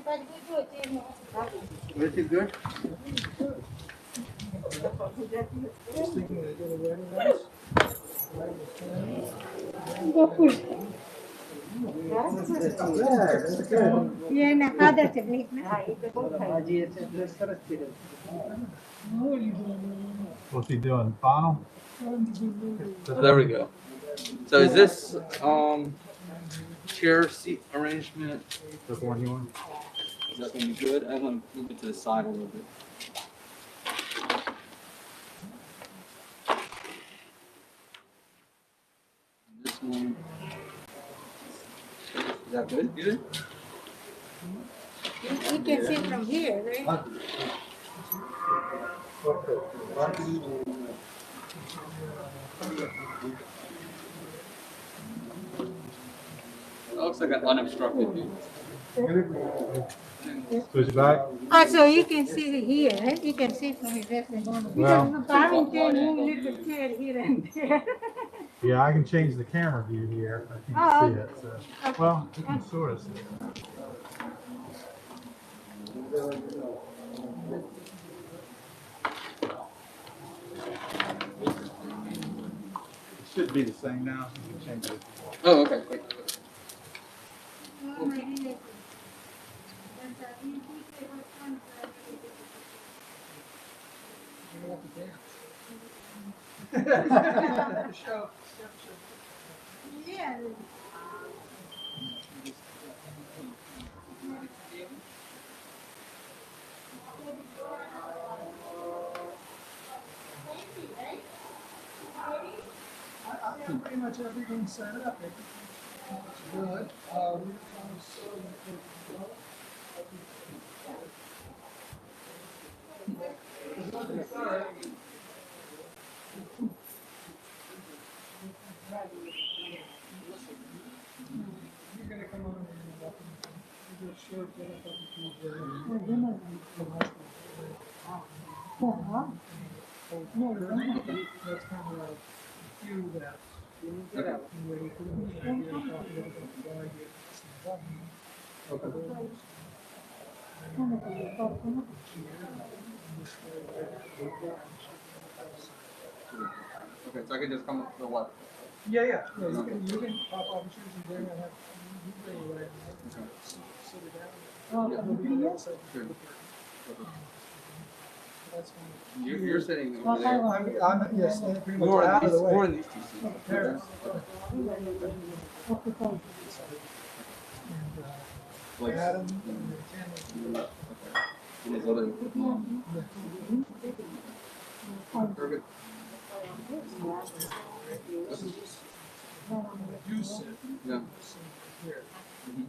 Is it good? What's he doing? Final? There we go. So is this chair seat arrangement? That's the one you want? Is that gonna be good? I'm gonna move it to the side a little bit. This one. Is that good? Good? You can see from here, right? It looks like an unobstructed view. Switch it back? Oh, so you can see here, right? You can see from here. Well, Having can move a little chair here and there. yeah, I can change the camera view here if you can see it. So. Well, you can sort of see it. It should be the same now. You can change it. Oh, okay. Great. Yeah. I got pretty much everything set up. It's good. You're gonna come on and just short get up that's kind of like cue that. Okay, so I can just come up to the left. Yeah. You can pop off and choose and bring it up. You bring it right now. Sit it down. Good. That's fine. You're sitting over there. I'm yes, pretty much More out in of the these, way. more in these two seats. There. Like, Adam, and his other. Perfect. you sit Yeah. here. Mhm.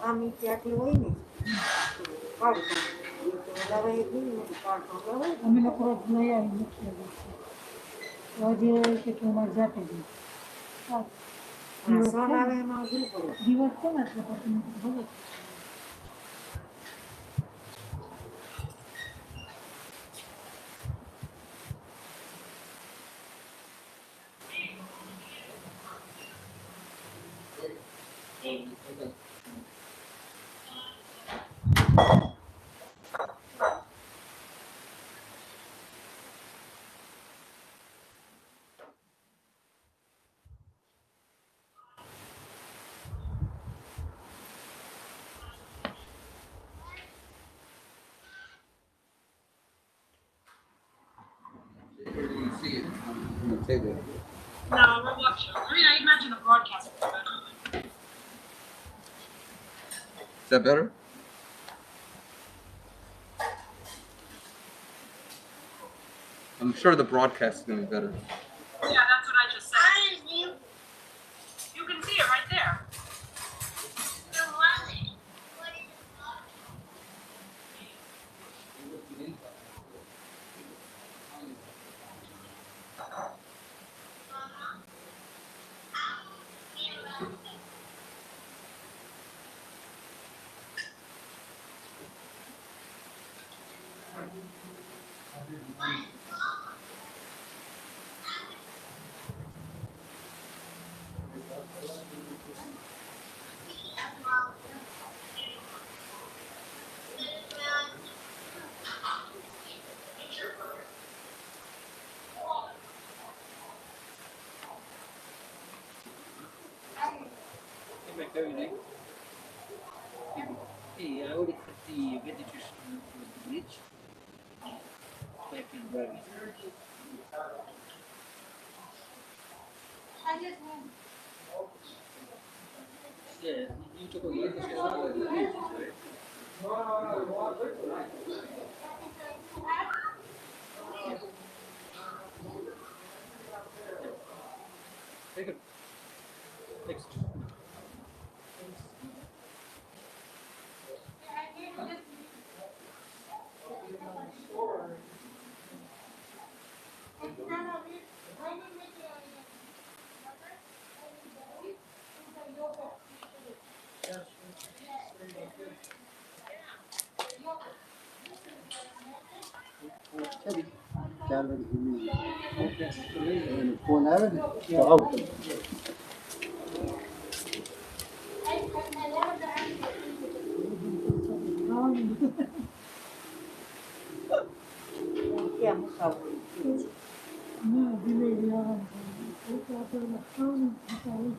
आम्ही त्यातलं वहिनी काढतो त्याला एक minute काढतो आम्ही लोक रोज नाही आहे रोज ते तुम्हाला जाते दिवस पण असलं You can see it on the table. No, we're watching. I mean, I imagine the broadcast is better. Is that better? I'm sure the broadcast is going to be better. Yeah, that's what I just said. You can see it right there. Hey, I already put the vegetation for the bridge. So I can grab it. Yeah, you took a vegetation for the bridge, right? Very good. Next. चल 4 बजे phone आयो नि तो आउ que é muito Não, de melhor. Eu estou aproveitando, então.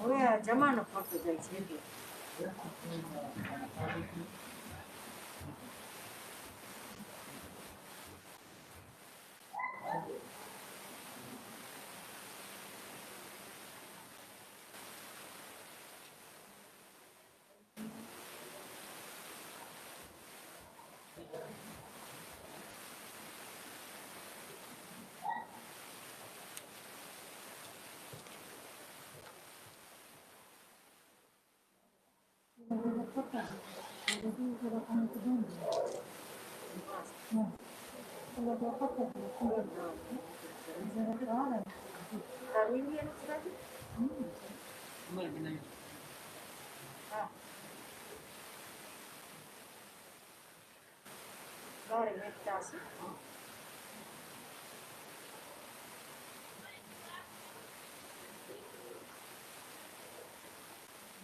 હવે આ જમાનો ફરતો જાય છે એટલે તારું ઇન્ડિયાનું છે રાજી? હા બારે વેચતા હશે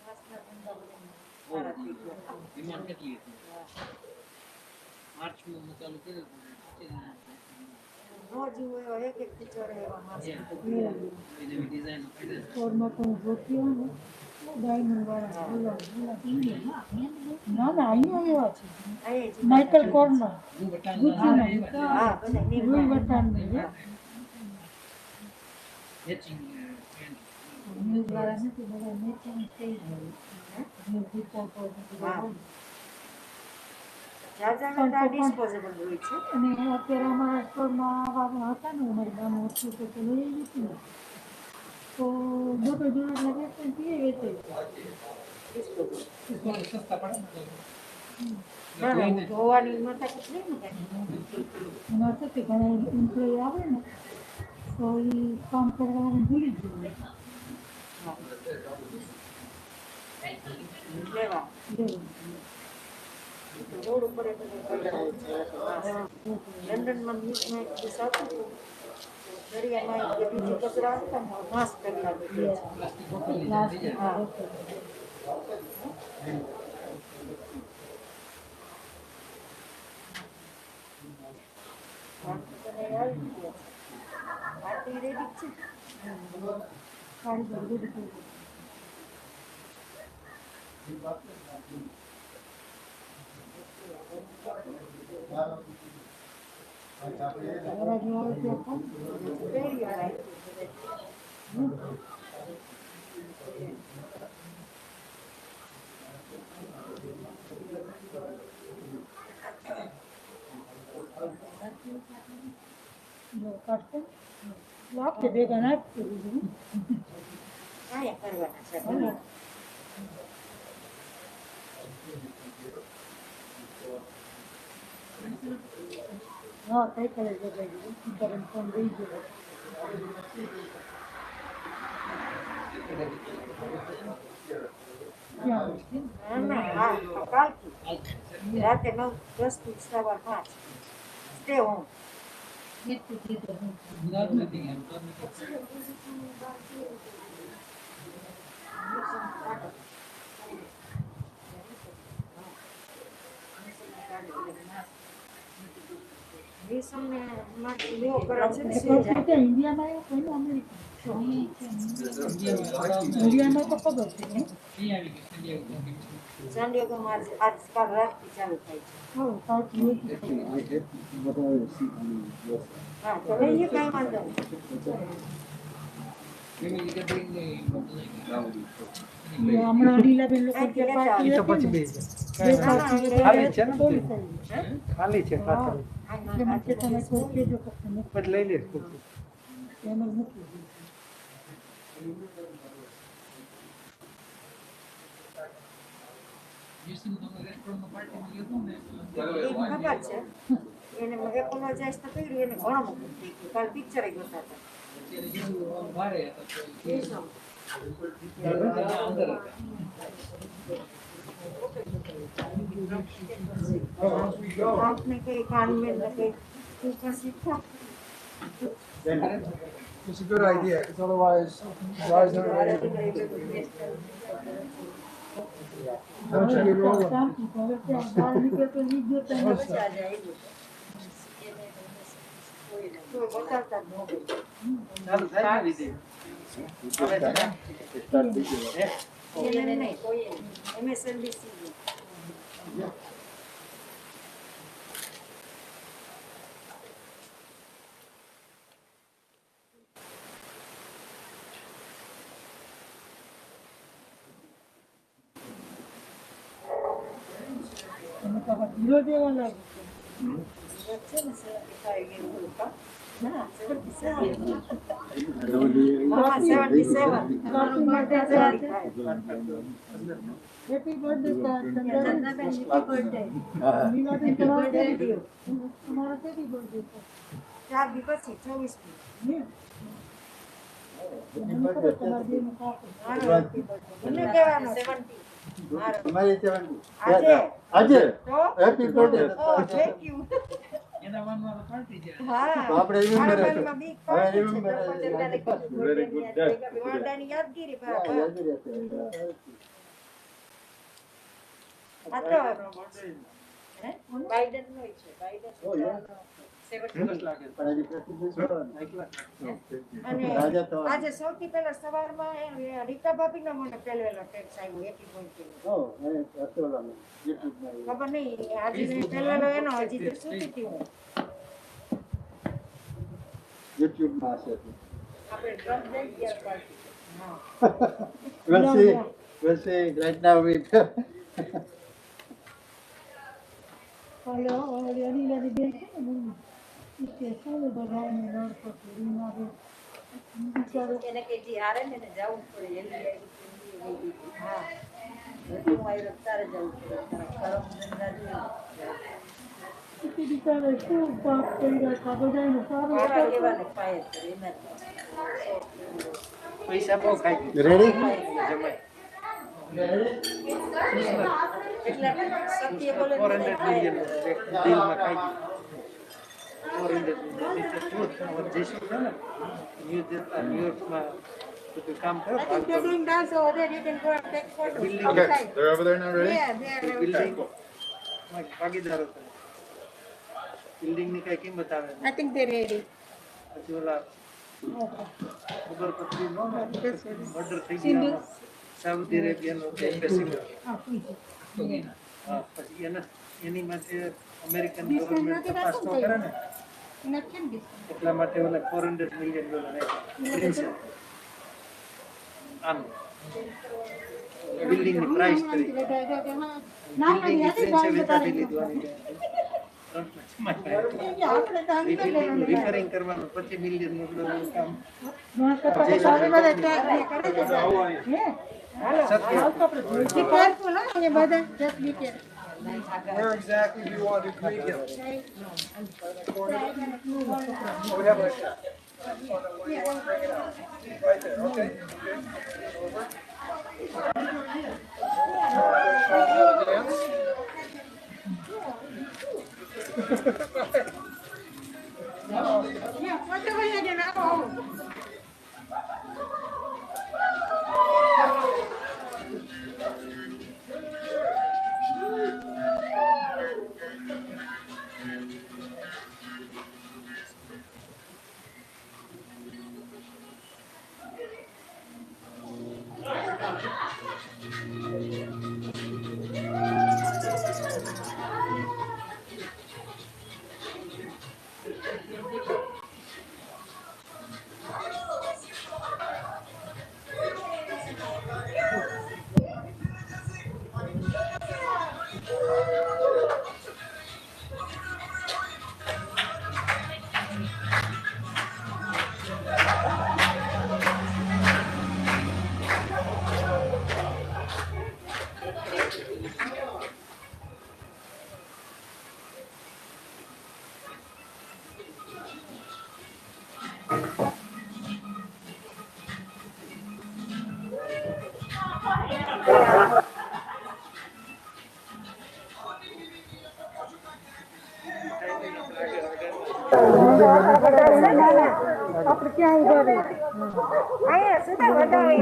માછના ધંધા બધા સારા થઈ ગયા Demand કેટલી હતી? માર્ચમાં હું ચાલુ કર્યું પણ રોજ એવા એક એક ટીચર એવા માણસ એને ડિઝાઇન કાઢ્યા. ફોરમાં પણ રોક્યો ને ડાયમંડ વાળા ના ના અહીંયા એવા છે માઇકલ કોર્નર હું બટાણ હા બધા રૂઈ વટાણ મેચિંગ પેન્ટ ન્યૂઝ વાળા નથી બધા મેચિંગ થઈ ગયું રિપોર્ટો હા જાજા બધા ડિસ્પોઝેબલ હોય છે અને અત્યારે અમારા સ્ટોરમાં આવા હતા ને અમારી ગામમાં હતું તો લઈ લીધું તો મોટો જૂનો એટલે વેચાય સસ્તા પડે ના ના હું ધોવાની માથાકૂટ નહીં ને કાંઈ. એમાં શું કે ઘણા એમ્પ્લોય આવે ને તો એ કામ કરવાનું ભૂલી જાય. લેવા રોડ ઉપર એ બધું કલર લંડનમાં ન્યૂઝમાં એક દિવસ આવતું હતું. દરિયામાં એક બીજી કચરા હતા ને નાશ કરી આપે છે. હા આરતી રેડી જ છે. કારીગર બધું કરે. વરાજી આવે ત્યાં પણ પહેરી આવે. જો કાઢશે આપણે ભેગા નાખી દીધું. આયા કરવાના છે હા. હા કઈ કલર જગાઈ દીધું કરંટ ફોન દઈ ગયો. ક્યાં ના હા કાલથી રાતે 9-10 થી સવાર 5 સ્ટે હોમ. ગુજરાત નથી એમ તો રેશમને માટે લેવો કરે છે ને શું જાય. ઇન્ડિયામાં એવું કોઈ અમેરિકા ઇન્ડિયામાં તો ખબર છે ને. સાંડિયાગોમાં આજકાલ રાતથી ચાલુ થાય છે. હા સાચી હા તો લઈએ કાંઈ વાંધો નહીં. હમણાં લીલાબેન લોકો ત્યાં પાર્ટી હતી ને, બે પાર્ટી ખાલી છે ને? થોડી થઈ. ખાલી છે હા એટલે મને કે તમે કોઈ કહેજો કે તમે પછી લઈ લે એમ જ મૂકી દીધું. એ ખબર છે એને એપોલોજાઇઝ તો કર્યું એને ઘણો મોટું થઈ ગયું. કાલ પિક્ચર જોતા હતા. એ શું? આપને કઈ કાનમેલ ને કઈ તું પણ શીખો. It's a good idea, because otherwise, guys aren't ready. Once you get rolling. કોઈ બતાવતા જ ન હોય. ચાલુ થાય ને વિધિ એને નહીં કોઈ MSNBC હીરો જેવા લાગે છે ને 75 એવું હતું કા? ના 77. Happy 77. Happy birthday, ચંદનાબેન happy birthday. Lilaben તમારો happy birthday. ચાર દિવસ પછી 24મી. મને ખબર તમારા બેનું કાપડ. મારો happy birthday. મને કહેવાનો 70. મારો તમારી 70. આજે આજે તો happy birthday. oh thank you. એના મનમાં તો પાર્ટી છે હા તો આપણે remember મારા હશે. મનમાં big હવે party છે. remember તો પછી તારે કીધું Very good. birthday ની વાડાની યાદગીરી બરાબર. યાદ રહેશે. આ તો હે? બાઇડન નો છે બાઇડન Oh, yeah. 70. લાગે પણ હજી president થવાનું. અને રાજા તો આજે સૌથી પહેલા સવારમાં રીતા ભાભીનો મને પહેલેલો ટેક્સ આવ્યો 80.3. Oh, એને અસોલામાં YouTube માં ખબર નહીં આજે મેં પહેલેલો એનો હજી તો સુતી હતી હું. YouTube માં હશે. આપણે ડ્રગ દઈ ગયા પાર્ટી. હા We'll see. Right now we Hello, લીલાની બેન છે ને મને કે શું બધાને નળ પર રીના બેન બિચારો એને કે જે હારે ને એને જવું પડે એની હા Kung mahirap tayo dyan, parang किसी तरह से बात करेगा खाबो जाए ना सारा parang iba nagpayat sa rin na. पैसा po kay You ready? Jamay. Sakya ko lang 400 million deal makay. 400 million. It's a truth. Our Jason na. New York ma to come I think they're doing dance over there. You can go and take photos Building. outside. They're over there now, ready? Yeah, they're building. outside. Magpagidaro to. Building ni kay Kim batawen. I think they're ready. Kasi wala. Ubar ko din mo. Order kay Sindu. Saudi Arabian embassy mo. Ah, pwede. Kasi yan na. Yan yung American This is government not a pass rasong to kayo. karan. Inatyan this. Kaya mate wala $400 million na. Princess. Building ni price to. Building ni Prince Elizabeth referring करवानो 25 million मतलब काम Be careful, huh? Your mother, just be careful. Where exactly do you want to meet him? We have a right there. Okay. Yeah, whatever you do, oh.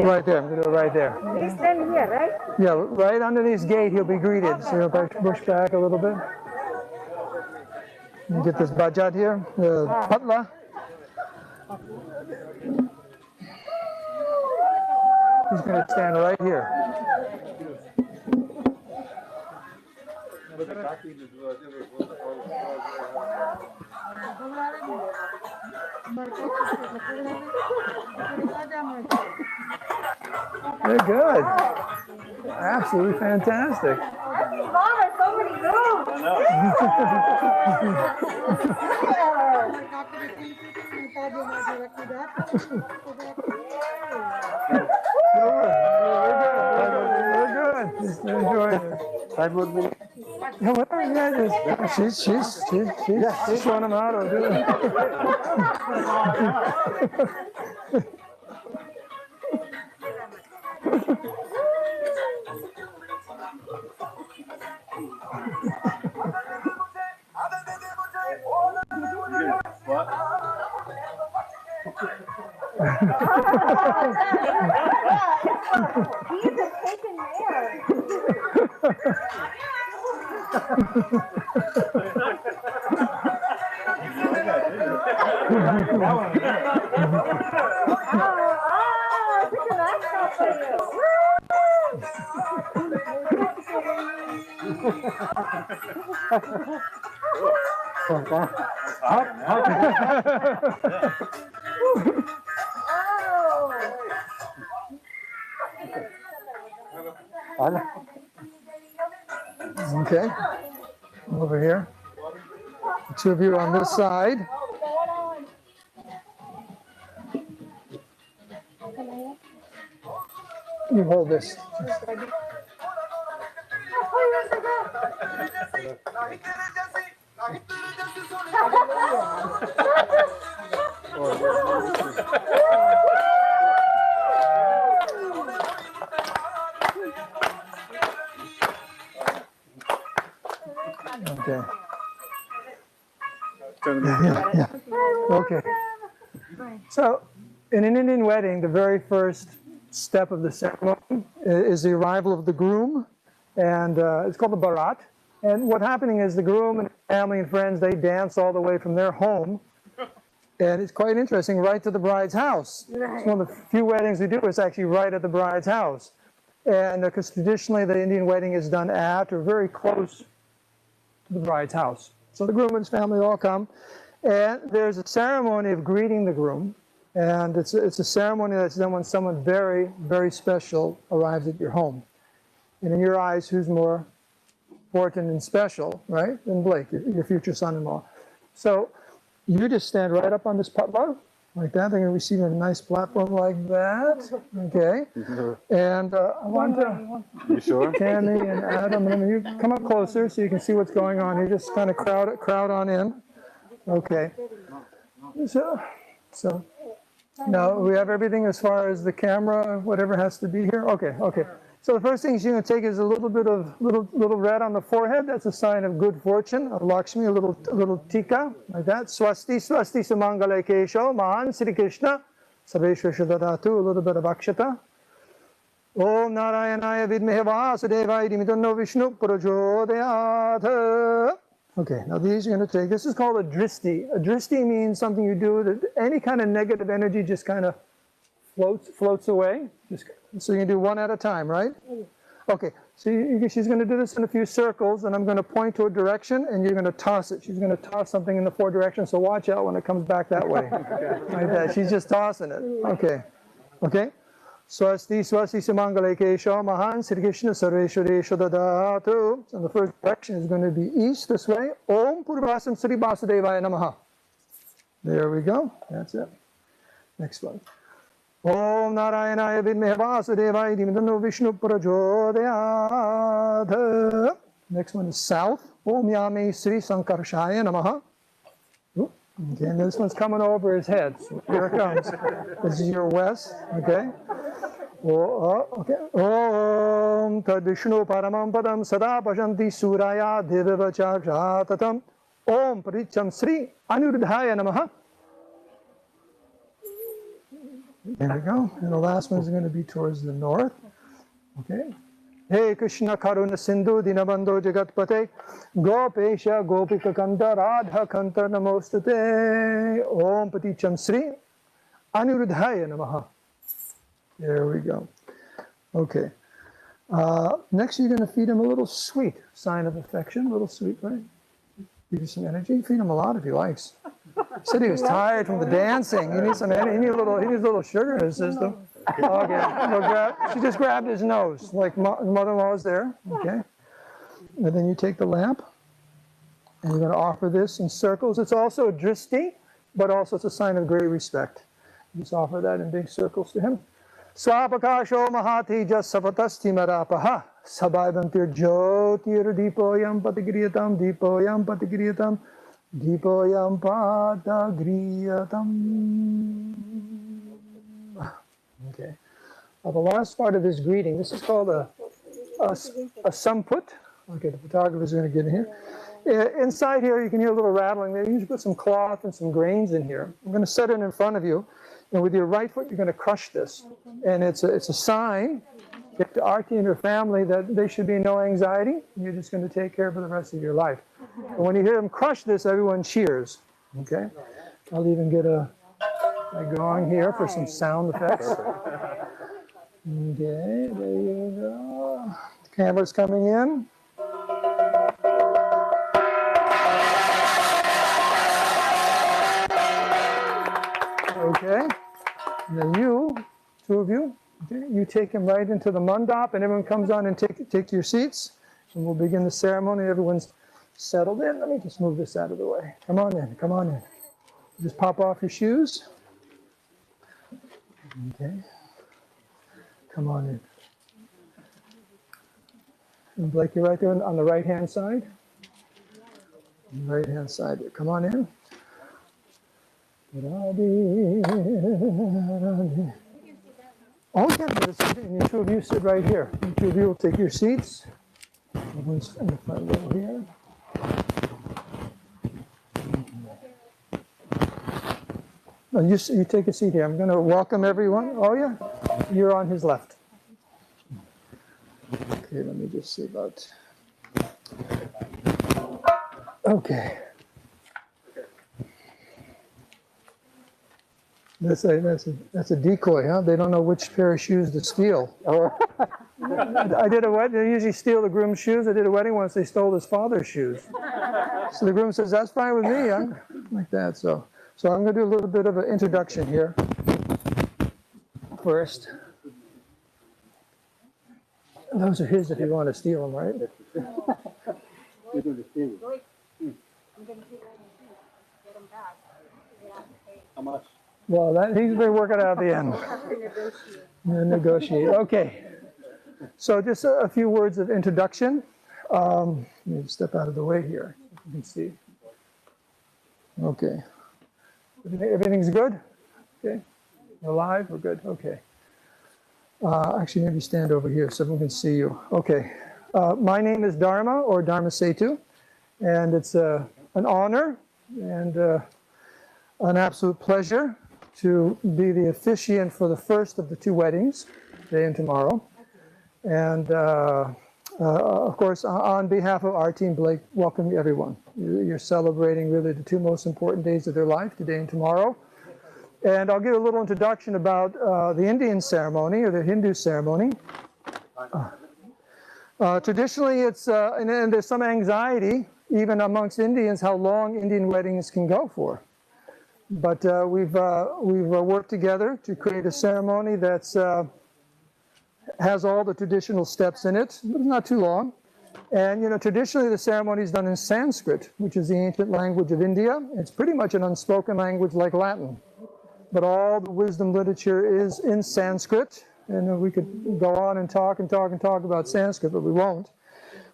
Right there, I'm gonna go right there. He's standing here, right? Yeah, right underneath this gate, he'll be greeted. So he'll push back a little bit. You get this bajat here, the patla. He's gonna stand right here. They're good. Absolutely fantastic. They're good. They're enjoying it. Yeah, whatever, yeah, she's showing them how to do it. Okay, over here. The two of you on this side. You hold this. Okay. Yeah. Okay. So, in an Indian wedding, the very first step of the ceremony is the arrival of the groom, and it's called the barat. And what's happening is the groom and family and friends, they dance all the way from their home, and it's quite interesting, right to the bride's house. It's one of the few weddings we do is actually right at the bride's house. And because traditionally the Indian wedding is done at or very close to the bride's house. So the groom and his family all come, and there's a ceremony of greeting the groom, and it's a ceremony that's done when someone very, very special arrives at your home. And in your eyes, who's more important and special, right, than Blake, your future son-in-law? So you just stand right up on this putla, like that. They're going to receive a nice platform like that, okay? And I want to, You sure? Tammy and Adam, and you come up closer so you can see what's going on here. Just kind of crowd on in. Okay. So now we have everything as far as the camera, whatever has to be here. Okay, okay. So the first thing you're going to take is a little bit of little red on the forehead. That's a sign of good fortune. Of Lakshmi, a little tika like that. Swasti swasti samangale kesho man Sri Krishna sarveshwasha dadatu. A little bit of akshata. Om Narayanaya vidmehe vasudevaya dhimhi Vishnu prachodayat. Okay, now these you're going to take. This is called a dristi. A dristi means something you do that any kind of negative energy just kind of floats away. So you can do one at a time, right? Okay, so she's going to do this in a few circles, and I'm going to point to a direction, and you're going to toss it. She's going to toss something in the 4 directions, so watch out when it comes back that way. Like that. She's just tossing it. Okay, okay. Swasti swasti samangale kesho mahan Sri Krishna sarveshwaresha dadatu. So the first direction is going to be east this way. Om purvasam Sri Vasudevaya namaha. There we go. That's it. Next one. Om Narayanaya vidmehe vasudevaya dhimhi Vishnu prachodayat. Next one is south. Om Yame Sri Sankarshaya namaha. Okay, and this one's coming over his head. So here it comes. This is your west. Okay. Okay. Om Tad Vishnu Paramam Padam Sada Bhajanti Suraya Devavacha Jatatam. Om Paricham Sri Anirudhaya namaha. There we go. And the last one is going to be towards the north. Okay. Hey Krishna Karuna Sindhu Dinabandho Jagatpate Gopesha Gopika Kanta Radha Kanta Namostate Om Paticham Sri Anirudhaya namaha. There we go. Okay. Next you're going to feed him a little sweet, sign of affection, a little sweet, right? Give you some energy. Feed him a lot if he likes. He said he was tired from the dancing. He needs some energy. He needs a little sugar in his system. Okay. She just grabbed his nose, like mother-in-law's there. Okay. And then you take the lamp, and you're going to offer this in circles. It's also a dristi, but also it's a sign of great respect. You just offer that in big circles to him. Swapakasho mahati jasapatasti marapaha sabaibantir jyotir dipoyam patigriyatam dipoyam patigriyatam dipoyam patagriyatam. Okay. The last part of this greeting, this is called a samput. Okay, the photographer's going to get in here. Inside here, you can hear a little rattling. They usually put some cloth and some grains in here. I'm going to set it in front of you. And with your right foot, you're going to crush this. And it's a sign to Arti and her family that there should be no anxiety. You're just going to take care for the rest of your life. And when you hear them crush this, everyone cheers. Okay? I'll even get a gong here for some sound effects. Okay, there you go. The camera's coming in. Okay, and then you, 2 of you, okay, you take him right into the mandap, and everyone comes on and take your seats, and we'll begin the ceremony. Everyone's settled in. Let me just move this out of the way. Come on in, come on in. Just pop off your shoes. Okay, come on in. And Blake, you're right there on the right-hand side. Right-hand side there. Come on in. Oh, yeah, and the two of you sit right here. The two of you will take your seats. One's in the front row here. No, you take a seat here. I'm going to welcome everyone. Oh, yeah, you're on his left. Okay, let me just see about. Okay. That's a decoy, huh? They don't know which pair of shoes to steal. I did a wedding. They usually steal the groom's shoes. I did a wedding once. They stole his father's shoes. So the groom says, "That's fine with me." I'm like that. So I'm going to do a little bit of an introduction here first. Those are his if you want to steal them, right? You're going to steal it. How much? Well, he's going to work it out at the end. Negotiate. Okay. So just a few words of introduction. Let me step out of the way here. You can see. Okay. Everything's good? Okay. We're live? We're good? Okay. Actually, maybe stand over here so everyone can see you. Okay. My name is Dharma, or Dharma Setu, and it's an honor and an absolute pleasure to be the officiant for the first of the two weddings, today and tomorrow. And of course, on behalf of Arti and Blake, welcome everyone. You're celebrating really the two most important days of their life, today and tomorrow. And I'll give a little introduction about the Indian ceremony, or the Hindu ceremony. Traditionally, it's, and there's some anxiety, even amongst Indians, how long Indian weddings can go for. But we've worked together to create a ceremony that's has all the traditional steps in it, but it's not too long. And traditionally the ceremony is done in Sanskrit, which is the ancient language of India. It's pretty much an unspoken language like Latin, but all the wisdom literature is in Sanskrit. And we could go on and talk about Sanskrit, but we won't.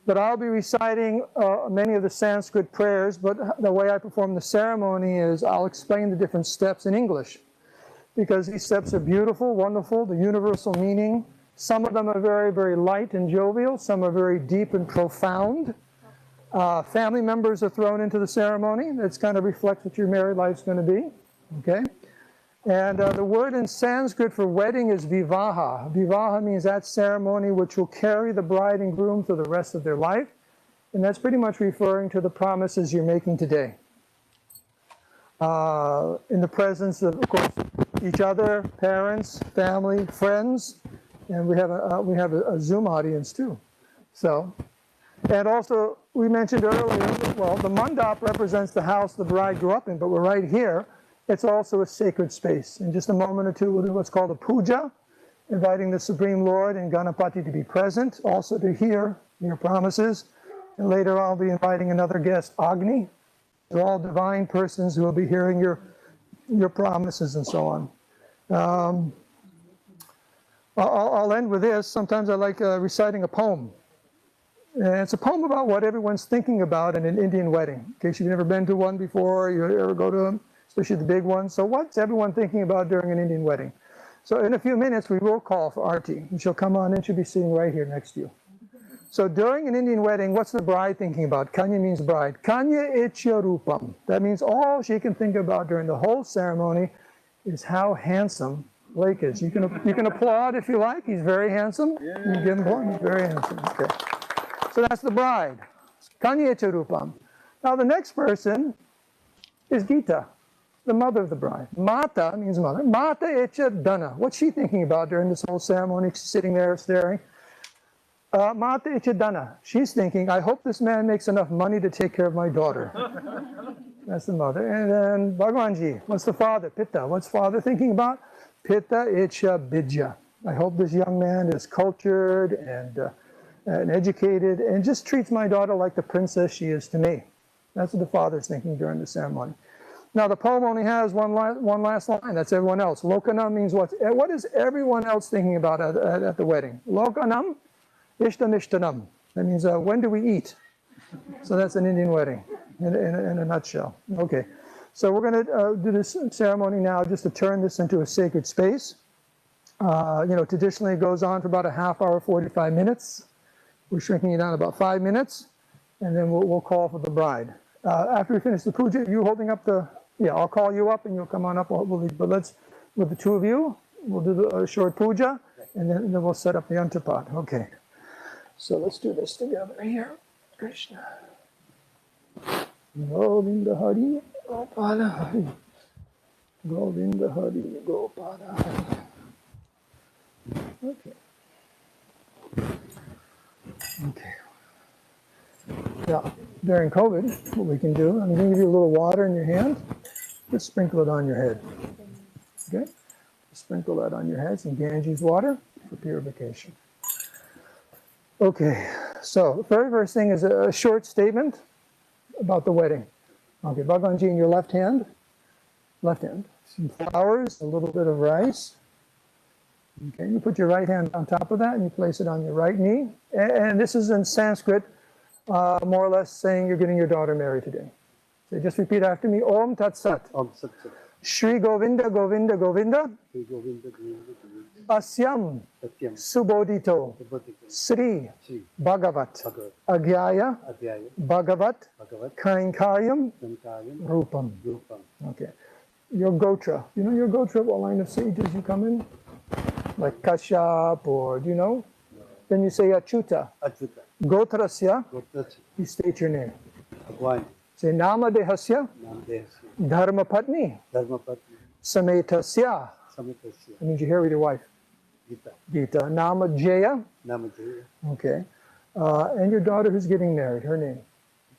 But I'll be reciting many of the Sanskrit prayers, but the way I perform the ceremony is I'll explain the different steps in English, because these steps are beautiful, wonderful, the universal meaning. Some of them are very, very light and jovial. Some are very deep and profound. Family members are thrown into the ceremony. That's kind of reflects what your married life's going to be. Okay? And the word in Sanskrit for wedding is vivaha. Vivaha means that ceremony which will carry the bride and groom for the rest of their life. And that's pretty much referring to the promises you're making today. In the presence of course, each other, parents, family, friends, and we have a Zoom audience too. So, and also we mentioned earlier, well, the mandap represents the house the bride grew up in, but we're right here. It's also a sacred space. In just a moment or two, we'll do what's called a puja, inviting the Supreme Lord and Ganapati to be present, also to hear your promises. And later I'll be inviting another guest, Agni. They're all divine persons who will be hearing your promises and so on. I'll end with this. Sometimes I like reciting a poem. And it's a poem about what everyone's thinking about in an Indian wedding. In case you've never been to one before, you ever go to them, especially the big ones. So what's everyone thinking about during an Indian wedding? So in a few minutes, we will call for Arti, and she'll come on and she'll be sitting right here next to you. So during an Indian wedding, what's the bride thinking about? Kanya means bride. Kanya ichya rupam. That means all she can think about during the whole ceremony is how handsome Blake is. You can applaud if you like. He's very handsome. You can give him applause. He's very handsome. Okay. So that's the bride. Kanya ichya rupam. Now the next person is Gita, the mother of the bride. Mata means mother. Mata ichya dana. What's she thinking about during this whole ceremony? She's sitting there staring. Mata ichya dana. She's thinking, I hope this man makes enough money to take care of my daughter. That's the mother. And then Bhagwanji, what's the father? Pitta. What's father thinking about? Pitta ichya bidya. I hope this young man is cultured and educated and just treats my daughter like the princess she is to me. That's what the father's thinking during the ceremony. Now the poem only has one last line. That's everyone else. Lokanam means what is everyone else thinking about at the wedding? Lokanam, ishtam ishtanam. That means when do we eat? So that's an Indian wedding in a nutshell. Okay, so we're going to do this ceremony now just to turn this into a sacred space. Traditionally it goes on for about a half hour, 45 minutes. We're shrinking it down to about 5 minutes, and then we'll call for the bride. After we finish the puja, you holding up the, I'll call you up and you'll come on up. But let's, with the two of you, we'll do a short puja, and then we'll set up the antapad. Okay, so let's do this together here. Krishna. Govinda Hari, Gopala Hari. Govinda Hari, Gopala Hari. Okay. Now, during COVID, what we can do, I'm going to give you a little water in your hand. Just sprinkle it on your head. Okay? Sprinkle that on your head, some Ganges water for purification. Okay, so the very first thing is a short statement about the wedding. Okay, Bhagwanji in your left hand, some flowers, a little bit of rice. Okay, you put your right hand on top of that and you place it on your right knee. And this is in Sanskrit, more or less saying you're getting your daughter married today. So just repeat after me, Om Tat Sat. Om Sat Sat. Shri Govinda Govinda Govinda. Shri Govinda Govinda Govinda. Asyam Satyam. Subodhito. Subodhito. Sri Shri. Bhagavat. Bhagavat. Agyaya. Adhyaya. Bhagavat. Bhagavat. Kainkaryam. Sankayam. Rupam. Rupam. Okay. Your gotra. You know your gotra, what line of sages you come in? Like Kashyap, or do you know? Then you say Achyuta. Achyuta. Gotrasya, Gotrasya. you state your name. Bhagwan. Say Namadehasya, Namdehasya. Dharmapatni, Dharmapatni. Sametasya. Samitasya. That means you're here with your wife. Gita. Gita. Namajaya. Namajaya. Okay. And your daughter who's getting married, her name?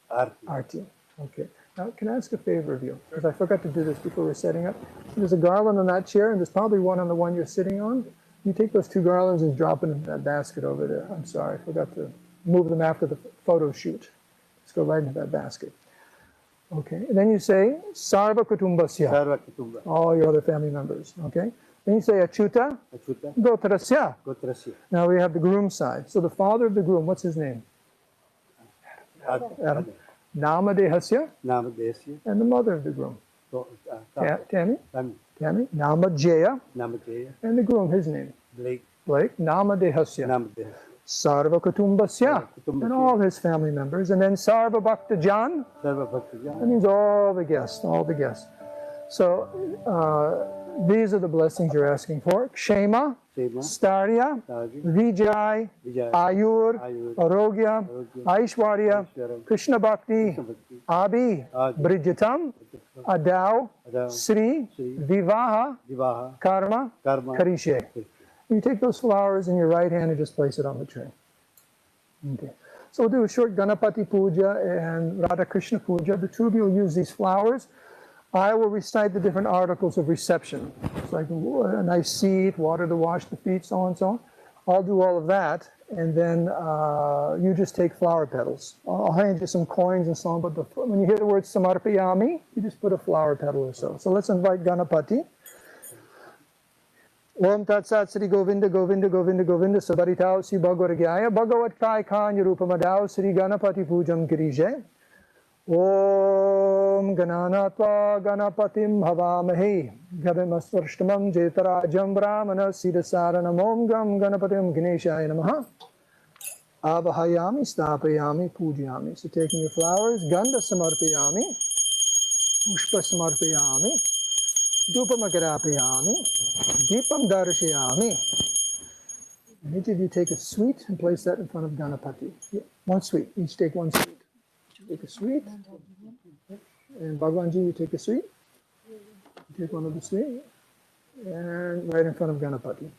Arti. Arti. Okay. Now, can I ask a favor of you? Because I forgot to do this before we're setting up. There's a garland on that chair, and there's probably one on the one you're sitting on. You take those two garlands and drop them in that basket over there. I'm sorry, I forgot to move them after the photo shoot. Just go right into that basket. Okay. And then you say, Sarva Kutumbasya. Sarva Kutumba. All your other family members. Okay. Then you say, Achyuta. Achyuta. Gotrasya. Gotrasya. Now we have the groom side. So the father of the groom, what's his name? Adam. Namadehasya. Namadehasya. And the mother of the groom. Tammy. Tammy. Tammy. Namajaya. Namajaya. And the groom, his name. Blake. Blake. Namadehasya. Namadehasya. Sarva Kutumbasya. Kutumbasya. And all his family members. And then Sarva Bhaktajan. Sarva Bhaktajan. That means all the guests, all the guests. So these are the blessings you're asking for. Kshema, Shema. Starya, Starya. Vijay, Vijay. Ayur, Ayur. Arogya, Aishwarya, Aishwarya. Krishna Bhakti, Bhakti. Abi, Adi. Bridjatam, Adao, Adao. Sri, Sri. Vivaha, Vivaha. Karma, Karma. Karishe. You take those flowers in your right hand and just place it on the tray. Okay. So we'll do a short Ganapati Puja and Radha Krishna Puja. The two of you will use these flowers. I will recite the different articles of reception. It's like a nice seat, water to wash the feet, so on and so on. I'll do all of that, and then you just take flower petals. I'll hand you some coins and so on, but when you hear the word Samarpayami, you just put a flower petal or so. So let's invite Ganapati. Om Tat Sat Sri Govinda Govinda Govinda Govinda Sabaritao Si Bhagavagyaya Bhagavat Kai Kanya Rupamadao Sri Ganapati Pujam Girije. Om Gananatva Ganapatim Havamahe Gavimasvarshtamam Jetarajam Brahmana Sidasaranam Om Gam Ganapatim Ganeshaya Namaha Avahayami Stapayami Pujyami. So taking your flowers, Ganda Samarpayami, Pushpa Samarpayami, Dupamagarapayami, Deepam Darashayami. And each of you take a sweet and place that in front of Ganapati. Yeah, one sweet, each take one sweet. Take a sweet. And Bhagwanji, you take a sweet. You take one of the sweet. And right in front of Ganapati.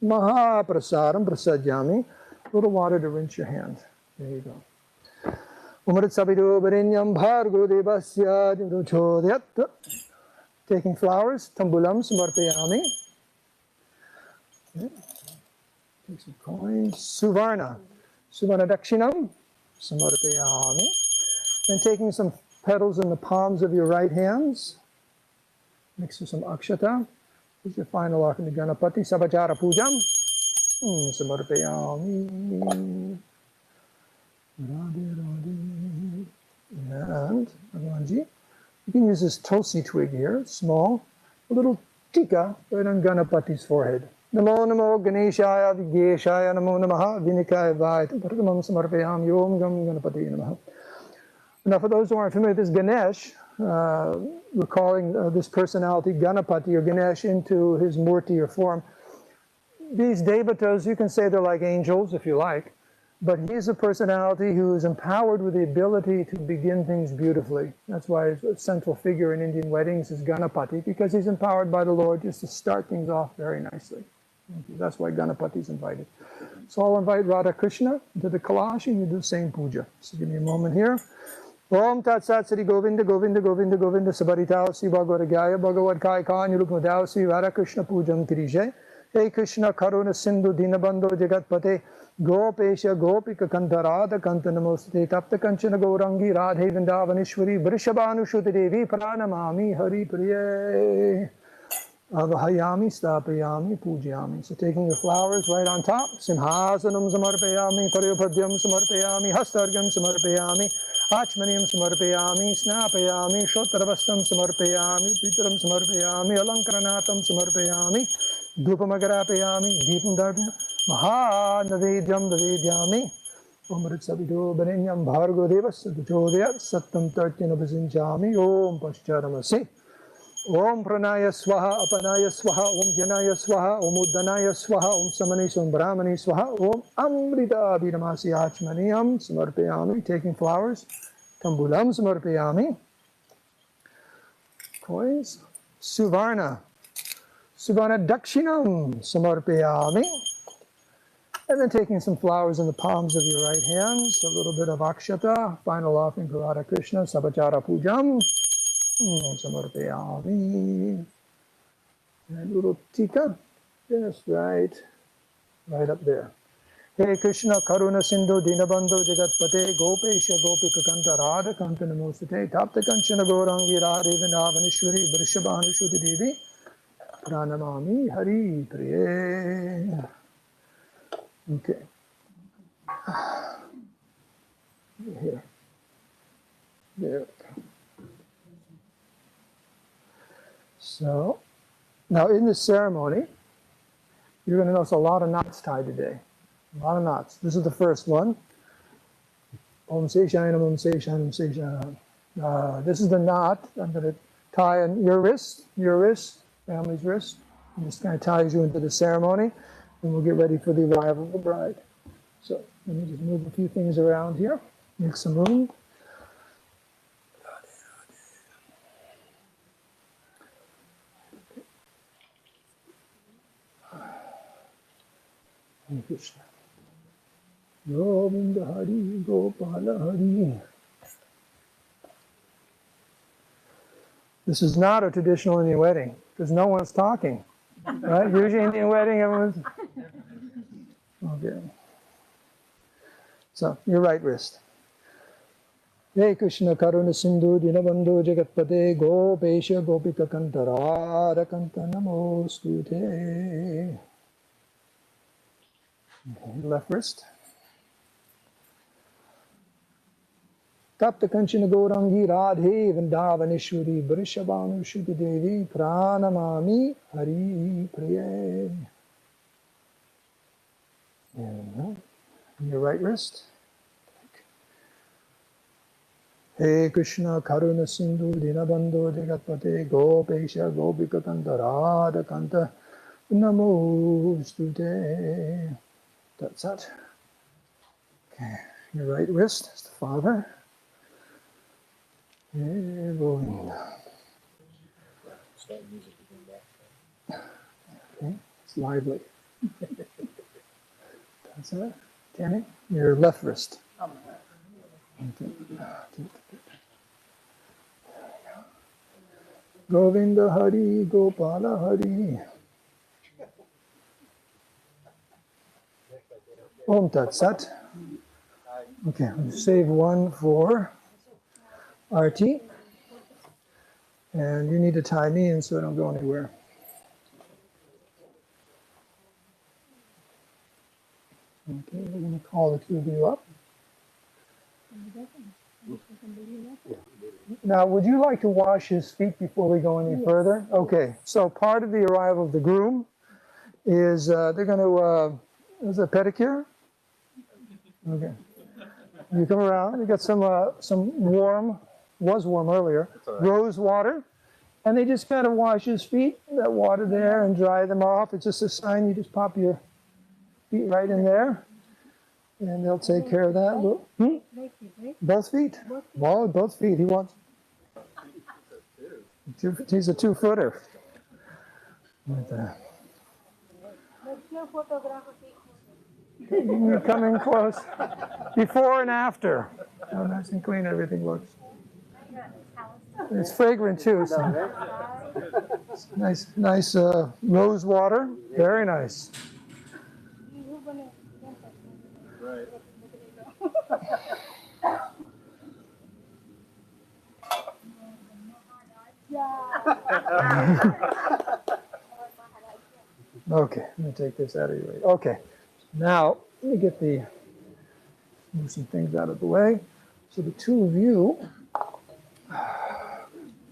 Mahaprasaram prasadyami. A little water to rinse your hand. There you go. Umrit sabido barinyam bhargo devasya chodhyat. Taking flowers, tambulam samarpayami. Okay. Take some coins. Suvarna. Suvarna dakshinam samarpayami. And taking some petals in the palms of your right hands. Mix with some akshata. This is your final offering to Ganapati. Sabachara pujam. Samarpayami. Radhe Radhe. And Bhagwanji, you can use this tulsi twig here, small, a little tika right on Ganapati's forehead. Namo Namo Ganeshaya Vigeshaya Namo Namaha Vinikaya Vayat Pratamam Samarpayam Yom Gam Ganapati Namaha. Now, for those who aren't familiar with this Ganesh, we're calling this personality Ganapati or Ganesh into his murti or form. These devatas, you can say they're like angels if you like, but he's a personality who is empowered with the ability to begin things beautifully. That's why a central figure in Indian weddings is Ganapati, because he's empowered by the Lord just to start things off very nicely. That's why Ganapati is invited. So I'll invite Radha Krishna to the Kalash and you do the same puja. So give me a moment here. Om Tat Sat Sri Govinda Govinda Govinda Govinda Sabaritao Siva Goragaya Bhagavad Kai Kan Yurukmudao Sri Radha Krishna Pujam Kirije. Hey Krishna Karuna Sindhu Dinabando Jagatpate Gopesha Gopika Kantarada Kantanamostate Tapta Kanchana Gaurangi Radhe Vindavanishwari Vrishabhanushuti Devi Pranamami Hari Priye Avahayami Stapayami Pujyami. So taking your flowers right on top. Simhasanam Samarpayami Paryapadyam Samarpayami Hastargam Samarpayami Achmaniam Samarpayami Snapayami Shotarvastam Samarpayami Pitaram Samarpayami Alankaranatam Samarpayami Dhupamagarapayami Deepam Dharma Mahanavedyam Davedyami Omrit Sabido Banenyam Bhargo Devas Saduchodayat Sattam Tartyana Bhasinjami Om Pascharamasi Om Pranaya Swaha Apanaya Swaha Om Janaya Swaha Om Uddanaya Swaha Om Samani Om Brahmani Swaha Om Amrita Abhiramasi Achmaniyam Samarpayami. Taking flowers. Tambulam Samarpayami. Coins. Suvarna. Suvarna Dakshinam Samarpayami. And then taking some flowers in the palms of your right hands. A little bit of Akshata. Final offering for Radha Krishna. Sabachara Pujam. Samarpayami. And a little tika, just right up there. Hey Krishna Karuna Sindhu Dinabandhu Jagatpate Gopesha Gopika Kanta Radha Kanta Namostate Tapta Kanchana Gaurangi Radhe Vindavanishwari Vrishabhanushuti Devi Pranamami Hari Priye. Okay. Here. There we go. So, now in this ceremony, you're going to notice a lot of knots tied today. A lot of knots. This is the first one. Om Se Shanam, Om Se Shanam, Om Se Shanam. This is the knot I'm going to tie on your wrist, family's wrist. And this kind of ties you into the ceremony, and we'll get ready for the arrival of the bride. So, let me just move a few things around here, make some room. Hare Krishna. Govinda Hari Gopala Hari. This is not a traditional Indian wedding because no one's talking. Right? Usually Indian wedding, everyone's. Okay. So, your right wrist. Hey Krishna Karuna Sindhu Dinabandhu Jagatpate Gopesha Gopika Kantarada Kanta Namostute. Okay, left wrist. Tapta Kanchana Gaurangi Radhe Vindavanishwari Vrishabhanushuti Devi Pranamami Hari Priye. And your right wrist. Hey Krishna Karuna Sindhu Dinabandhu Jagatpate Gopesha Gopika Kanta Radha Kanta Namostute. That's it. Okay, your right wrist is the father. Hey, Govinda. Okay, it's lively. That's it. Tammy, your left wrist. Okay. Govinda Hari Gopala Hari. Om Tat Sat. Okay, I'll save one for Arti. And you need to tie me in so I don't go anywhere. Okay, we're going to call the two of you up. Now, would you like to wash his feet before we go any further? Okay, so part of the arrival of the groom is they're going to, is it a pedicure? Okay. You come around, you got some warm, was warm earlier, rose water, and they just kind of wash his feet, that water there, and dry them off. It's just a sign, you just pop your feet right in there, and they'll take care of that. Both feet? Well, both feet. He wants. He's a 2-footer. You're coming close. Before and after. How nice and clean everything looks. It's fragrant too. So. Nice rose water. Very nice. Right. Okay, let me take this out of your way. Okay, now let me get move some things out of the way. So the two of you.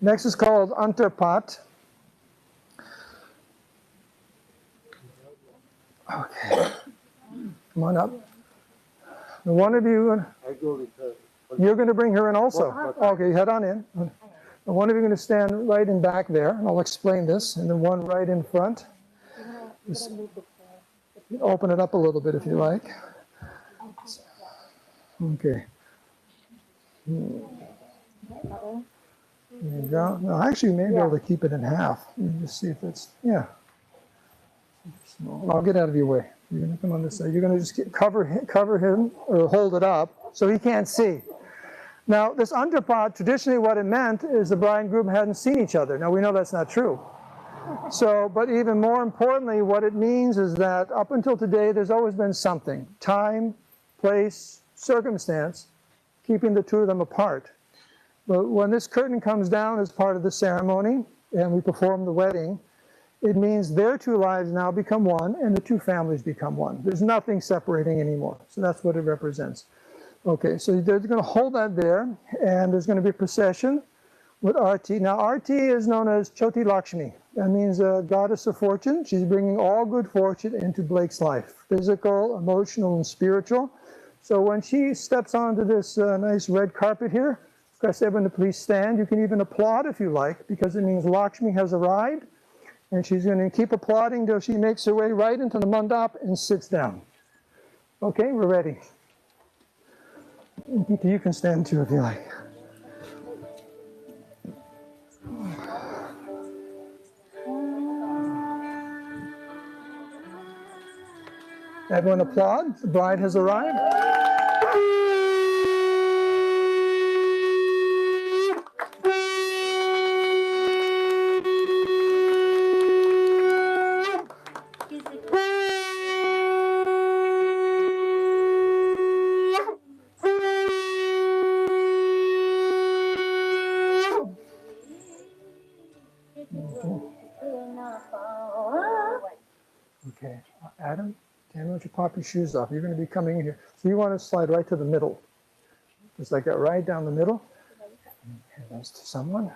Next is called Antarpat. Okay, come on up. The one of you, I go with her. you're going to bring her in also. Okay, head on in. The one of you are going to stand right in back there, and I'll explain this, and then one right in front. Just open it up a little bit if you like. Okay. There you go. No, actually, you may be able to keep it in half. Let me just see if it's, yeah. I'll get out of your way. You're going to come on this side. You're going to just cover him or hold it up so he can't see. Now, this underpot, traditionally what it meant is the bride and groom hadn't seen each other. Now, we know that's not true. So, but even more importantly, what it means is that up until today, there's always been something. Time, place, circumstance, keeping the two of them apart. But when this curtain comes down as part of the ceremony, and we perform the wedding, it means their two lives now become one, and the two families become one. There's nothing separating anymore. So that's what it represents. Okay, so they're going to hold that there, and there's going to be a procession with Arti. Now, Arti is known as Choti Lakshmi. That means a goddess of fortune. She's bringing all good fortune into Blake's life, physical, emotional, and spiritual. So when she steps onto this nice red carpet here, request everyone to please stand. You can even applaud if you like, because it means Lakshmi has arrived, and she's going to keep applauding until she makes her way right into the mandap and sits down. Okay, we're ready. Gita, you can stand too if you like. Everyone applaud. The bride has arrived. Okay, Adam, why don't you pop your shoes off? You're going to be coming in here. So you want to slide right to the middle. Just like that, right down the middle. Hand those to someone.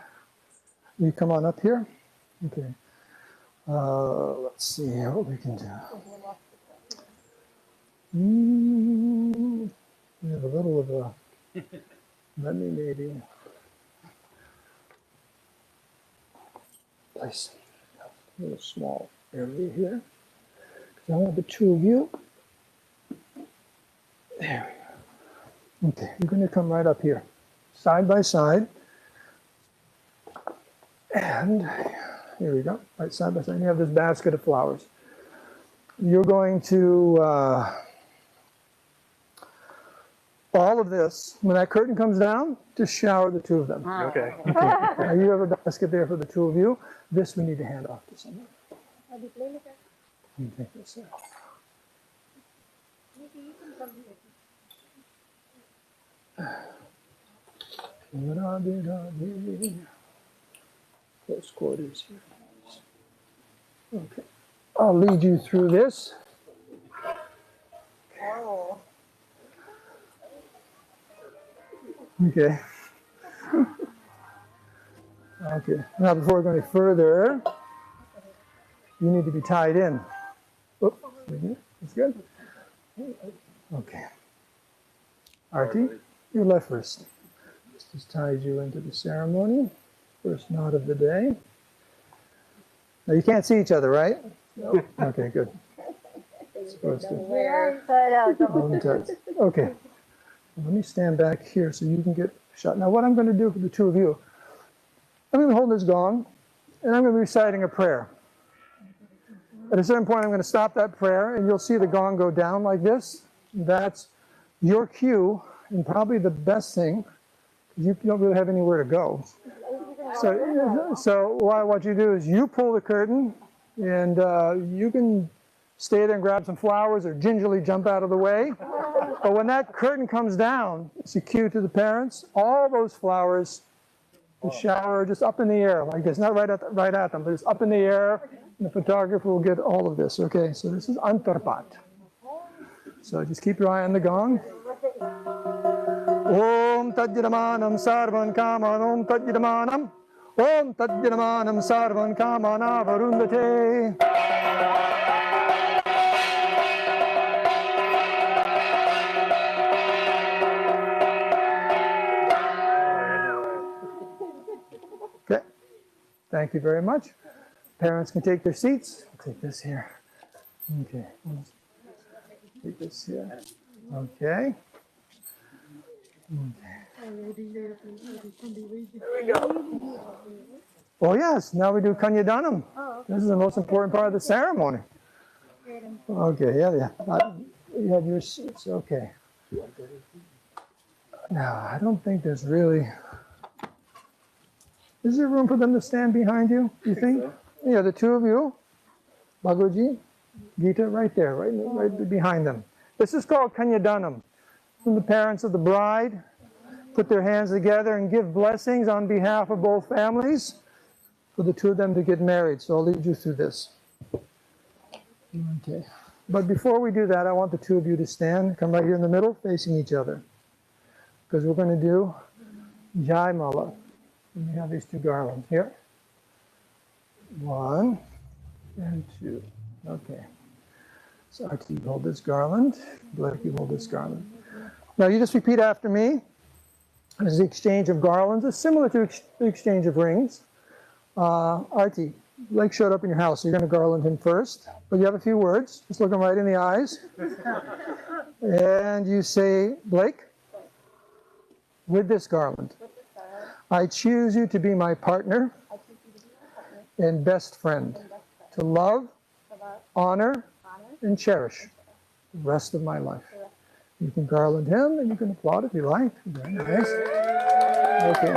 You come on up here. Okay. Let's see here what we can do. We have a little of a, let me maybe place a little small area here. I want the two of you. There we go. Okay, you're going to come right up here, side by side. And here we go, right side by side. You have this basket of flowers. You're going to, all of this, when that curtain comes down, just shower the two of them. Okay. Now you have a basket there for the two of you. This we need to hand off to someone. Let me take this out. Close quarters here. Okay. I'll lead you through this. Okay. Okay. Now, before we go any further, you need to be tied in. Oh, that's good. Okay. Arti, you left first. This just ties you into the ceremony. First knot of the day. Now, you can't see each other, right? No. Okay, good. Supposed to. Okay. Let me stand back here so you can get a shot. Now, what I'm going to do for the two of you, I'm going to hold this gong, and I'm going to be reciting a prayer. At a certain point, I'm going to stop that prayer, and you'll see the gong go down like this. That's your cue, and probably the best thing, you don't really have anywhere to go. So what you do is you pull the curtain, and you can stay there and grab some flowers or gingerly jump out of the way. But when that curtain comes down, it's a cue to the parents. All those flowers, the shower, just up in the air like this. Not right at them, but it's up in the air. And the photographer will get all of this. Okay, so this is Antarpat. So just keep your eye on the gong. Om Tadjiramanam Sarvan Kaman Om Tadjiramanam Om Tadjiramanam Sarvan Kamana Varundate. Okay, thank you very much. Parents can take their seats. I'll take this here. Okay, take this here. Okay. There we go. Oh yes, now we do Kanyadanam. This is the most important part of the ceremony. Okay, yeah. You have your seats, okay. Now, I don't think there's really... Is there room for them to stand behind you, do you think? Yeah, the two of you, Bhagavaji, Gita, right there, right behind them. This is called Kanyadanam. When the parents of the bride put their hands together and give blessings on behalf of both families for the two of them to get married. So I'll lead you through this. Okay. But before we do that, I want the two of you to stand, come right here in the middle, facing each other. Because we're going to do Jai Mala. And we have these two garlands here. 1 and 2. Okay. So Arti, you hold this garland. Blake, you hold this garland. Now you just repeat after me. This is the exchange of garlands. It's similar to the exchange of rings. Arti, Blake showed up in your house, so you're going to garland him first. But you have a few words. Just look him right in the eyes. And you say, Blake, with this garland, I choose you to be my partner and best friend, to love, honor, and cherish the rest of my life. You can garland him, and you can applaud if you like. Very nice. Okay.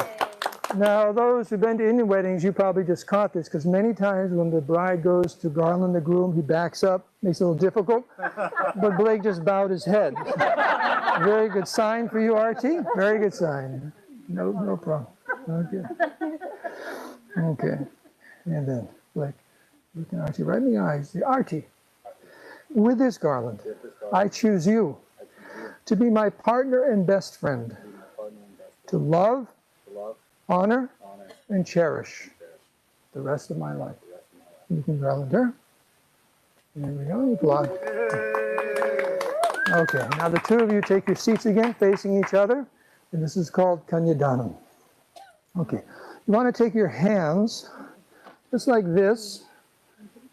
Now, those who've been to Indian weddings, you probably just caught this, because many times when the bride goes to garland the groom, he backs up, makes it a little difficult. But Blake just bowed his head. Very good sign for you, Arti. Very good sign. No problem. Okay. Okay. And then, Blake, looking Arti right in the eyes. Arti, with this garland, I choose you to be my partner and best friend, to love, honor, and cherish the rest of my life. You can garland her. There we go. You applaud. Okay. Now the two of you take your seats again, facing each other, and this is called Kanyadanam. Okay. You want to take your hands just like this,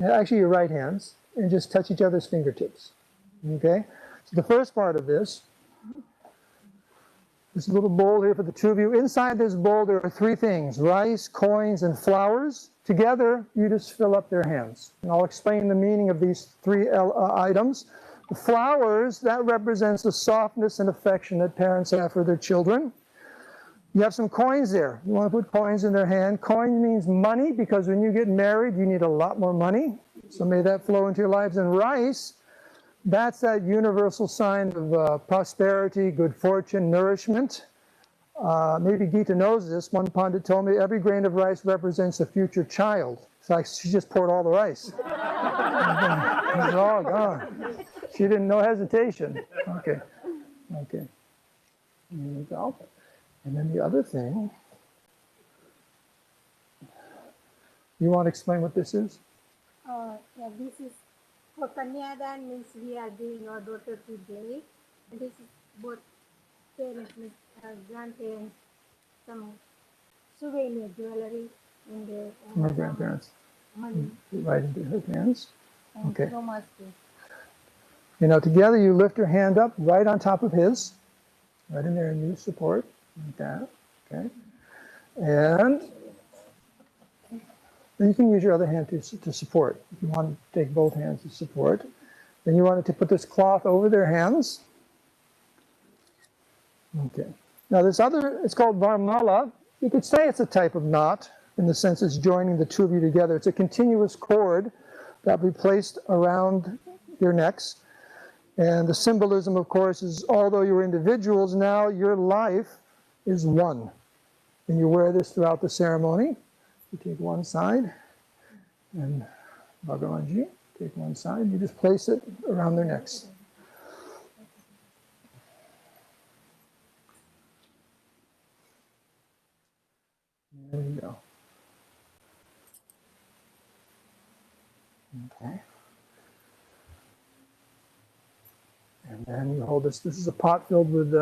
actually your right hands, and just touch each other's fingertips. Okay? So the first part of this little bowl here for the two of you. Inside this bowl there are 3 things: rice, coins, and flowers. Together, you just fill up their hands. And I'll explain the meaning of these 3 items. The flowers, that represents the softness and affection that parents have for their children. You have some coins there. You want to put coins in their hand. Coin means money, because when you get married, you need a lot more money. So may that flow into your lives. And rice, that's that universal sign of prosperity, good fortune, nourishment. Maybe Gita knows this. One pundit told me every grain of rice represents a future child. It's like she just poured all the rice. It's all gone. She didn't know hesitation. Okay. Okay. Here we go. And then the other thing, you want to explain what this is? Yeah, this is for Kanyadan means we are giving our daughter today. And this is both parents, means grandparents, some souvenir jewelry in the From her grandparents. money Right into her hands. and Okay. so much. You know, together you lift your hand up right on top of his, right in there, and you support like that. Okay. And you can use your other hand to support. If you want to take both hands to support, then you wanted to put this cloth over their hands. Okay. Now this other, it's called varmala. You could say it's a type of knot in the sense it's joining the two of you together. It's a continuous cord that will be placed around your necks. And the symbolism, of course, is although you're individuals, now your life is one. And you wear this throughout the ceremony. You take one side, and Bhagavanji, take one side. You just place it around their necks. There you go. Okay. And then you hold this. This is a pot filled with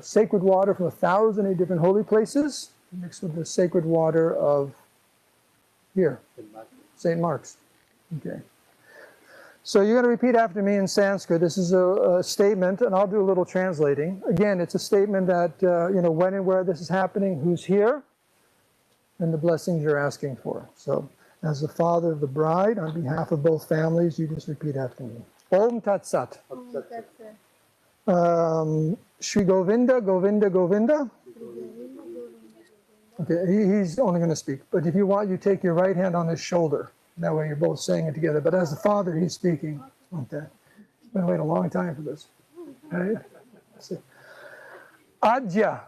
sacred water from 1,008 different holy places, mixed with the sacred water of here, St. Mark's. Okay. So you're going to repeat after me in Sanskrit. This is a statement, and I'll do a little translating. Again, it's a statement that, when and where this is happening, who's here, and the blessings you're asking for. So, as the father of the bride, on behalf of both families, you just repeat after me. Om Tat Sat. Shri Govinda, Govinda, Govinda. Okay, he's only going to speak. But if you want, you take your right hand on his shoulder. That way you're both saying it together. But as the father, he's speaking. Okay. He's been waiting a long time for this. Right? Adya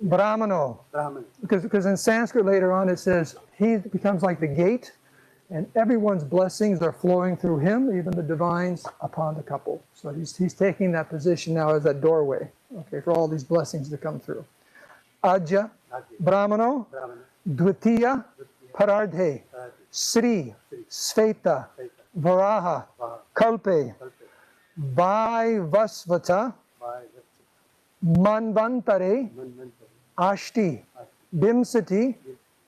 Brahmano. Because in Sanskrit later on it says he becomes like the gate, and everyone's blessings are flowing through him, even the divines upon the couple. So he's taking that position now as that doorway, okay, for all these blessings to come through. Adya Brahmano Dvitiya Parardhe Sri Sveta Varaha Kalpe Vaivasvata Manvantare Ashti Bimsati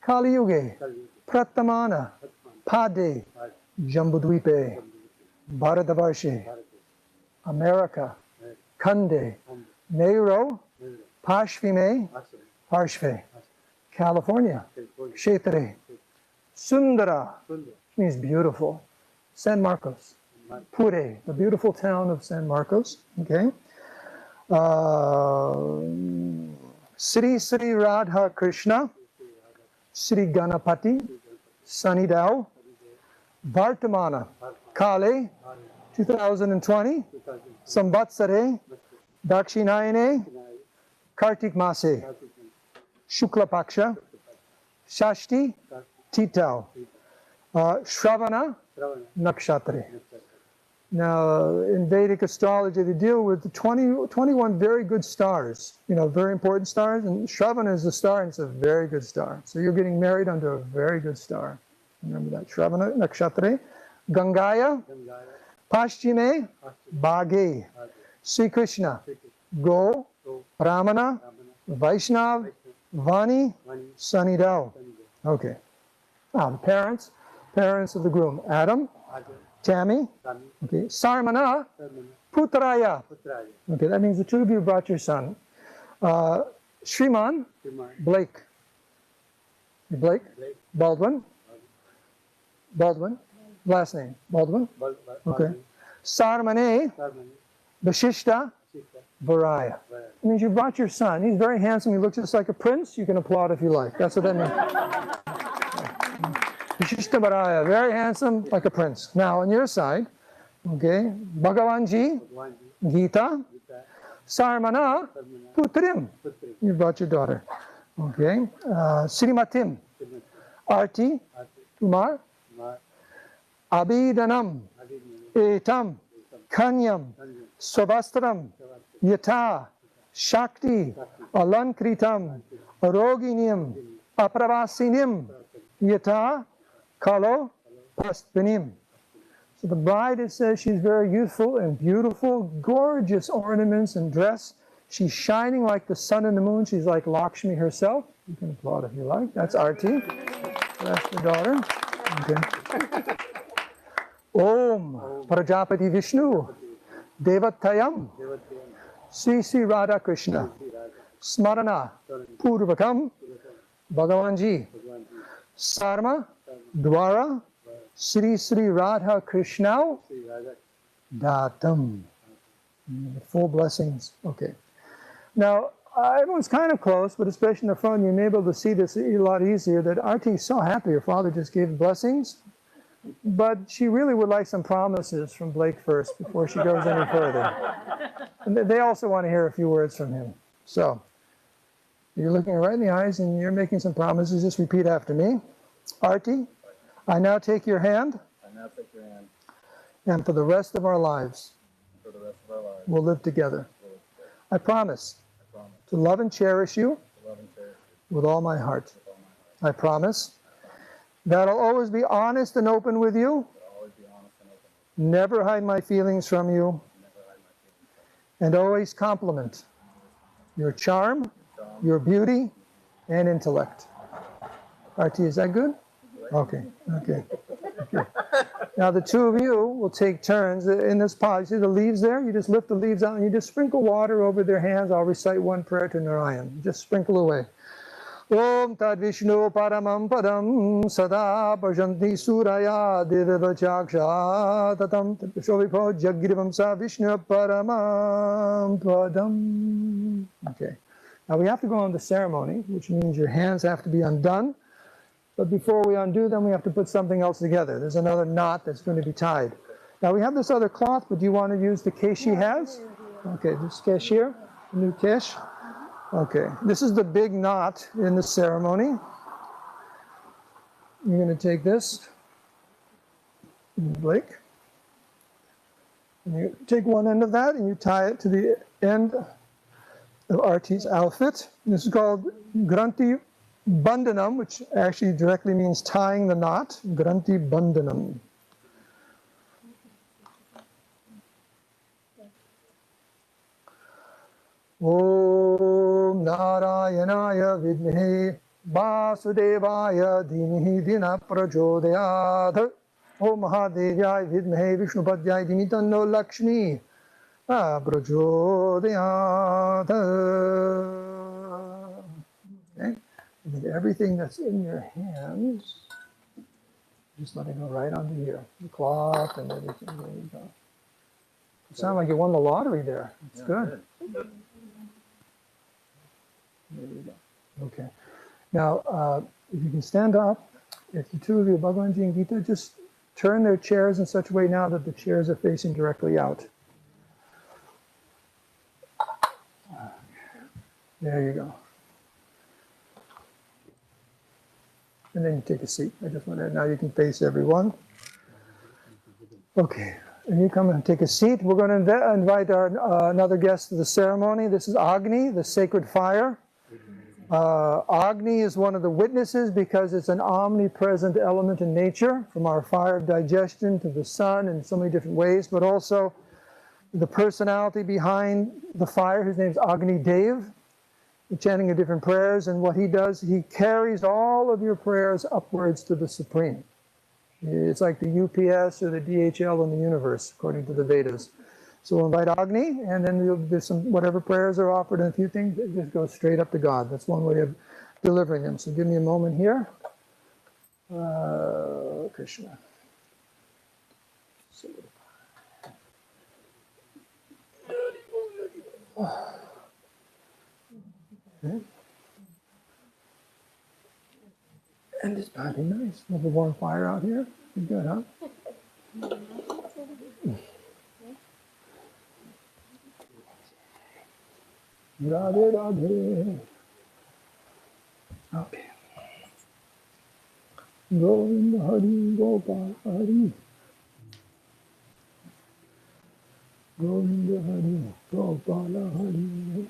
Kali Yuge Pratamana Pade Jambudvipe Bharatavarshe America Kande Nehru Pashvime Parshve California Kshetre Sundara means beautiful. San Marcos Pure, the beautiful town of San Marcos. Okay. Sri Sri Radha Krishna Sri Ganapati Sanidao Vartamana Kale 2020 Samvatsare Dakshinayane Kartik Mase Shukla Paksha Shashti Titao Shravana Nakshatre. Now, in Vedic astrology, they deal with the 21 very good stars, very important stars, and Shravana is a star, and it's a very good star. So you're getting married under a very good star. Remember that. Shravana Nakshatre, Gangaya, Paschime, Bhage, Sri Krishna, Go, Ramana, Vaishnav, Vani, Sanidao. Okay. Now, the parents of the groom, Adam, Tammy, okay, Sarmana, Putraya. Okay, that means the two of you brought your son. Shriman, Blake. Blake? Baldwin. Last name, Baldwin. Okay. Sarmane, Bashishta, Varaya. It means you brought your son. He's very handsome. He looks just like a prince. You can applaud if you like. That's what that means. Bashishta Varaya, very handsome, like a prince. Now, on your side, okay, Bhagavanji, Gita, Sarmana, Putrim. You brought your daughter. Okay. Srimatim, Arti, Kumar, Abhidanam, Etam, Kanyam, Svastram, Yata, Shakti, Alankritam, Roginim, Apravasinim, Yata, Kalo, Pastvinim. So the bride, it says she's very youthful and beautiful, gorgeous ornaments and dress. She's shining like the sun and the moon. She's like Lakshmi herself. You can applaud if you like. That's Arti. That's the daughter. Okay. Om Prajapati Vishnu Devatayam Sri Sri Radha Krishna Smarana Purvakam Bhagavanji Sarma Dwara Sri Sri Radha Krishna Datam. Full blessings. Okay. Now, everyone's kind of close, but especially in the front, you're able to see this a lot easier, that Arti is so happy her father just gave blessings. But she really would like some promises from Blake first before she goes any further. And they also want to hear a few words from him. So, you're looking her right in the eyes and you're making some promises. Just repeat after me. Arti, I now take your hand. I now take your hand. And for the rest of our lives, we'll live together. I promise to love and cherish you with all my heart. I promise that I'll always be honest and open with you, never hide my feelings from you, and always compliment your charm, your beauty, and intellect. Arti, is that good? Okay. Now the two of you will take turns in this pot. You see the leaves there? You just lift the leaves out and you just sprinkle water over their hands. I'll recite one prayer to Narayan. Just sprinkle away. Om Tad Vishnu Paramam Padam Sada Bhajanti Suraya Devachaksha Tatam Shovipo Jagrivam Sa Vishnu Paramam Padam. Okay. Now we have to go on the ceremony, which means your hands have to be undone. But before we undo them, we have to put something else together. There's another knot that's going to be tied. Now we have this other cloth, but do you want to use the kesh she has? Okay, this kesh here, the new kesh. Okay, this is the big knot in the ceremony. You're going to take this, Blake, and you take one end of that and you tie it to the end of Arti's outfit. This is called Granti Bandhanam, which actually directly means tying the knot. Granti Bandhanam. Om Narayanaya Vidmehi Vasudevaya Dhimhi Dina Prachodayat. Om Mahadevaya Vidmehi Vishnupadyaya Dhimitanno Lakshmi Prachodayat. Okay. And everything that's in your hands, just let it go right onto here. The cloth and everything. There you go. You sound like you won the lottery there. It's good. There you go. Okay. Now, if you can stand up, if the two of you, Bhagavanji and Gita, just turn their chairs in such a way now that the chairs are facing directly out. There you go. And then you take a seat. I just want to, now you can face everyone. Okay, and you come and take a seat. We're going to invite our another guest to the ceremony. This is Agni, the sacred fire. Agni is one of the witnesses because it's an omnipresent element in nature, from our fire of digestion to the sun in so many different ways, but also the personality behind the fire. His name is Agni Dev. Chanting of different prayers, and what he does, he carries all of your prayers upwards to the Supreme. It's like the UPS or the DHL in the universe, according to the Vedas. So we'll invite Agni, and then there's some, whatever prayers are offered and a few things, it just goes straight up to God. That's one way of delivering them. So give me a moment here. Krishna. Okay. And it's might be nice. A little warm fire out here. Be good, huh? Radhe Radhe. Okay. Govinda Hari Gopal Hari. Govinda Hari Gopal Hari.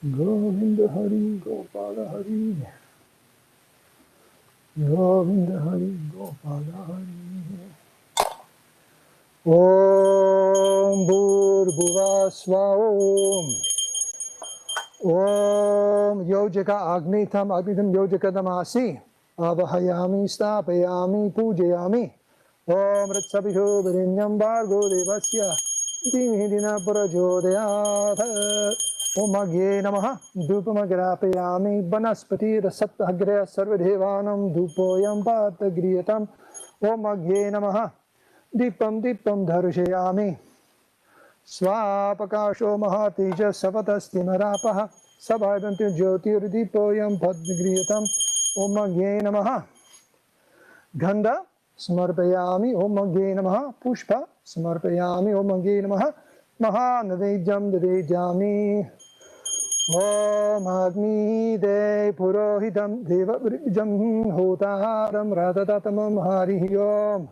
Govinda Hari Gopala Hari. Govinda Hari Gopala Hari. Om Bhurbhuva Swam. Om Yojaka Agnitam Yojaka Damasi. Avahayami Stapayami Pujayami. Om Ratsabhiho Virinyam Bhargo Devasya. Dimhidina Prajodayat. Om Agye Namaha. Dupamagrapayami. Banaspati Rasatagre Sarvadevanam. Dupoyam Patagriyatam. Om Agye Namaha. Dipam Dipam Dharshayami. Swapakasho Mahatija Savatasti Narapaha. Sabhavantu Jyotirdipoyam Padgriyatam. Om Agye Namaha. Gandha Samarpayami. Om Agye Namaha. Pushpa Samarpayami. Om Agye Namaha. Mahanavejam Devejami. Om Agni De Purohitam Deva Vrijam Hotaram Radatatamam Hari Om.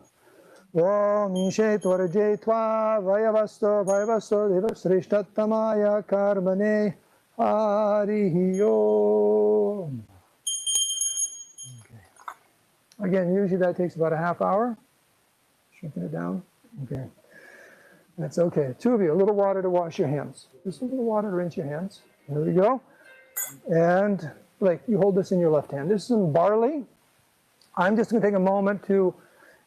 Om Ishe Tvarje Tva Vayavasto Vayavasto Deva Srishtatamaya Karmane Hari Om. Okay. Again, usually that takes about a half hour. Shrinking it down. Okay. That's okay. Two of you, a little water to wash your hands. Just a little water to rinse your hands. There we go. And like you hold this in your left hand. This is some barley. I'm just going to take a moment to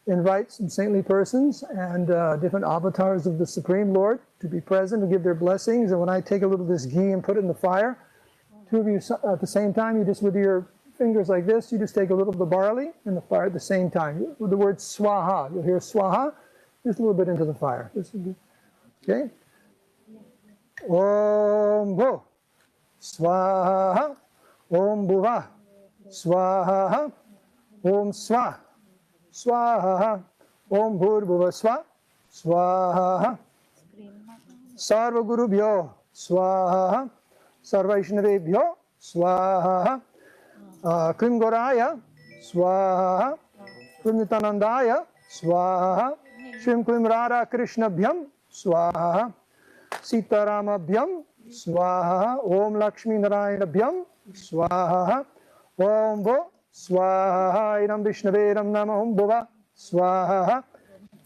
invite some saintly persons and different avatars of the Supreme Lord to be present and give their blessings. And when I take a little of this ghee and put it in the fire, two of you at the same time, you just with your fingers like this, you just take a little of the barley in the fire at the same time. With the word swaha, you'll hear swaha, just a little bit into the fire. Okay? Om Bho Swaha Om Bhuva Swaha Om Swa Swaha Om Bhurbhuva Swa Swaha Sarva Gurubhyo Swaha Sarvaishnavebhyo Swaha Krim Goraya Swaha Krim Nitanandaya Swaha Shrim Krim Radha Krishna Bhyam Swaha Sitaramabhyam Swaha Om Lakshmi Narayana Bhyam Swaha Om Vo Swaha Idam Vishnavedam Nama Om Bhuva Swaha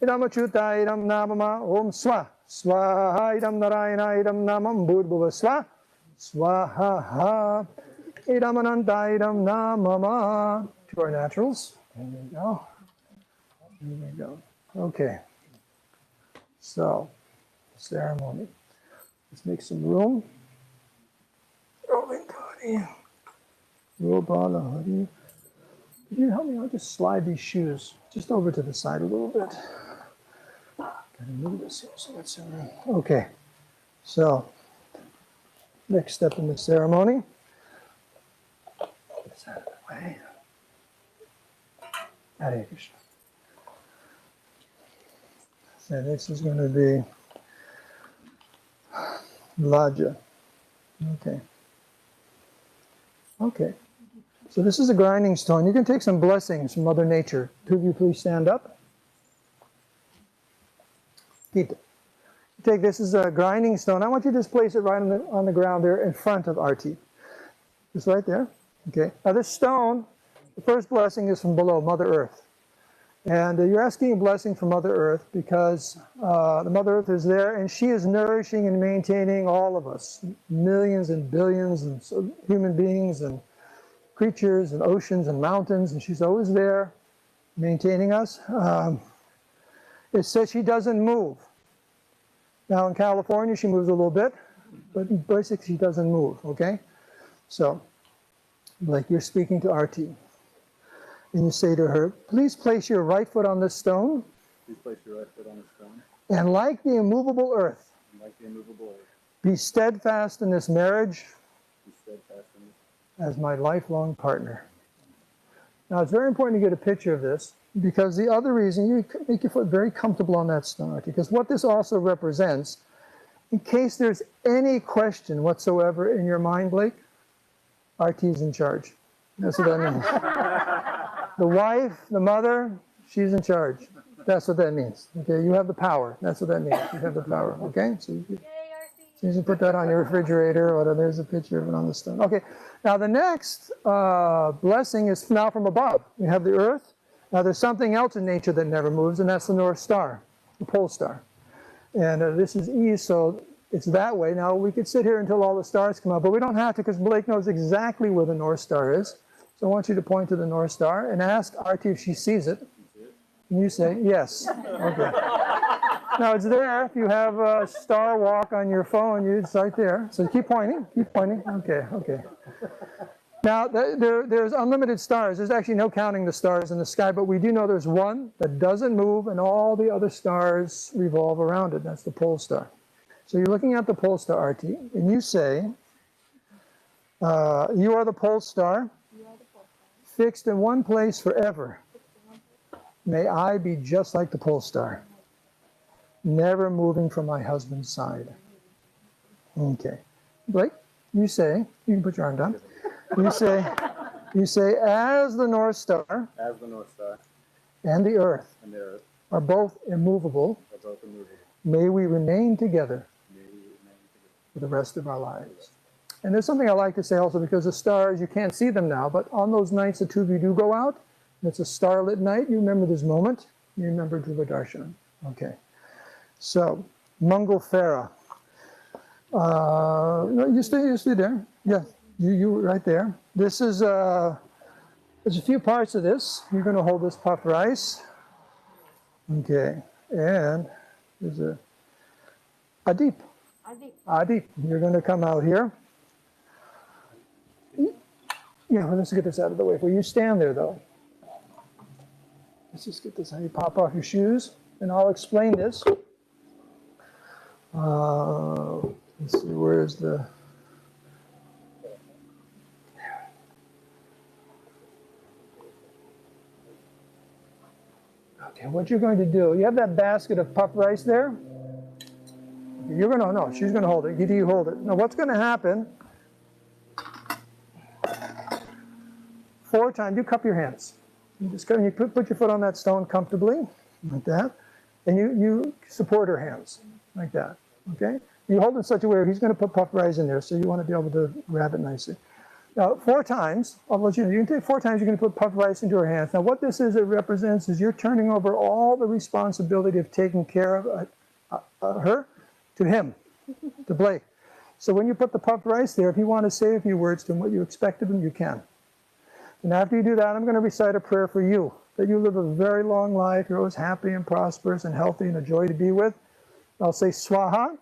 Idam Achyuta Idam Namama Om Swa Swaha Idam Narayana Idam Namam Bhurbhuva Swa Swaha Idam Ananta Idam Namama. To our naturals. There we go. There we go. Okay. So, ceremony. Let's make some room. Could you help me? I'll just slide these shoes just over to the side a little bit. Gotta move this here so that's in room. Okay. So, next step in the ceremony. Get this out of the way. Hare Krishna. So this is going to be Laja. Okay. Okay. So this is a grinding stone. You can take some blessings from Mother Nature. Two of you please stand up. Keep it. Take this as a grinding stone. I want you to just place it right on the ground there in front of Arti. Just right there. Okay. Now this stone, the first blessing is from below, Mother Earth. And you're asking a blessing from Mother Earth because the Mother Earth is there and she is nourishing and maintaining all of us, millions and billions of human beings and creatures and oceans and mountains, and she's always there maintaining us. It says she doesn't move. Now in California she moves a little bit, but basically she doesn't move, okay? So, like you're speaking to Arti. And you say to her, please place your right foot on this stone. Please place your right foot on the stone. And like the immovable earth, be steadfast in this marriage as my lifelong partner. Now it's very important to get a picture of this because the other reason, you make your foot very comfortable on that stone, because what this also represents, in case there's any question whatsoever in your mind, Blake, Arti is in charge. That's what that means. The wife, the mother, she's in charge. That's what that means. Okay, you have the power. That's what that means. You have the power. Okay? So So you can put that on your refrigerator, or there's a picture of it on the stone. Okay, now the next blessing is now from above. We have the earth. Now there's something else in nature that never moves, and that's the North Star, the pole star. And this is east, so it's that way. Now we could sit here until all the stars come out, but we don't have to because Blake knows exactly where the North Star is. So I want you to point to the North Star and ask Arti if she sees it. And you say, yes. Okay. Now it's there. If you have a star walk on your phone, it's right there. So keep pointing, keep pointing. Okay, okay. Now there's unlimited stars. There's actually no counting the stars in the sky, but we do know there's one that doesn't move and all the other stars revolve around it. That's the pole star. So you're looking at the pole star, Arti, and you say, you are the pole star, fixed in one place forever. May I be just like the pole star, never moving from my husband's side. Okay. Blake, you say, you can put your arm down. You say, as the North Star, As the North Star and the earth and the earth are both immovable, are both immovable, may we remain together may we remain together. for the rest of our lives. And there's something I like to say also, because the stars, you can't see them now, but on those nights the two of you do go out, and it's a starlit night, you remember this moment, you remember Dhruva Darshanam. Okay. So, Mangal Farah. No, you stay there. Yeah, you right there. This is, there's a few parts of this. You're going to hold this puff rice. Okay. And there's a Adip. Adip, you're going to come out here. Yeah, well, let's get this out of the way for you. Stand there, though. Let's just get this. How you pop off your shoes, and I'll explain this. Let's see, where's the... Okay, what you're going to do, you have that basket of puff rice there? You're going to, no, she's going to hold it. You hold it. Now, what's going to happen, 4 times, you cup your hands. You just you put your foot on that stone comfortably, like that, and you support her hands, like that, okay? You hold it in such a way where he's going to put puff rice in there, so you want to be able to grab it nicely. Now, 4 times, I'll let you know, you can take 4 times, you're going to put puff rice into her hands. Now, what this is, it represents is you're turning over all the responsibility of taking care of her to him, to Blake. So when you put the puff rice there, if you want to say a few words to him, what you expect of him, you can. And after you do that, I'm going to recite a prayer for you, that you live a very long life, you're always happy and prosperous and healthy and a joy to be with. I'll say swaha,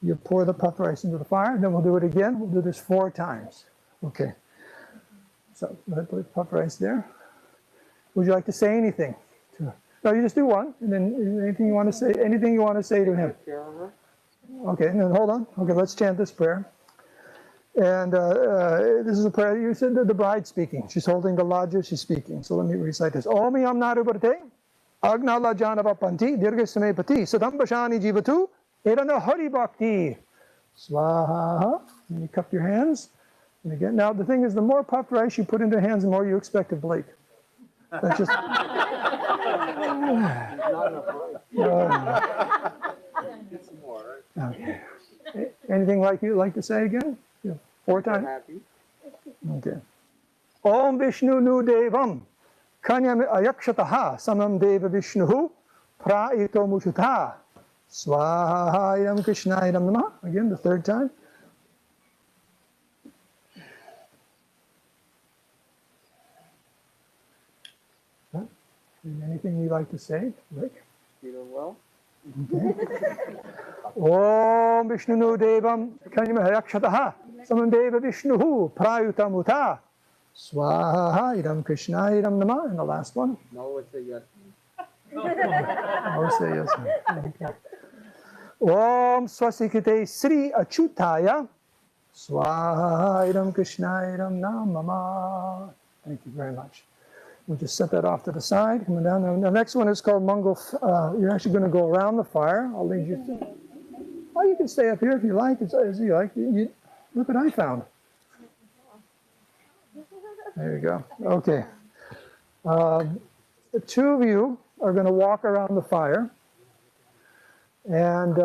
you pour the puff rice into the fire, and then we'll do it again. We'll do this 4 times. Okay. So go ahead, put the puff rice there. Would you like to say anything to her? No, you just do one, and then anything you want to say to him. Okay, and then hold on. Okay, let's chant this prayer. And this is a prayer, you said the bride speaking. She's holding the ladja, she's speaking. So let me recite this. Om yam narubarte, agna lajanava panti, dirgasame pati, sadam bashani jivatu, erana hari bhakti. Swaha. And you cup your hands. And again, now the thing is, the more puffed rice you put into hands, the more you expect of Blake. That's just... Get some more, right? Okay. Anything you'd like to say again? Yeah. 4 times? Happy. Okay. Om Vishnu Nu Devam Kanyam Ayakshataha Samam Deva Vishnuhu Praito Mushutha Swahayam Krishnayam Namah. Again, the 3rd time. Anything you'd like to say, Rick? You doing well? Om Vishnu Nu Devam Kanyam Ayakshataha Samam Deva Vishnuhu Prayuta Mutha Swaha Idam Krishnayam Namah. And the last one. No, would say yes. I would say yes. Okay. Om Swasikite Sri Achutaya Swaha Idam Krishnayam Namah. Thank you very much. We'll just set that off to the side. Coming down. Now, the next one is called Mangal. You're actually going to go around the fire. I'll lead you to. Oh, you can stay up here if you like. As you like. Look what I found. There you go. Okay. The 2 of you are going to walk around the fire. And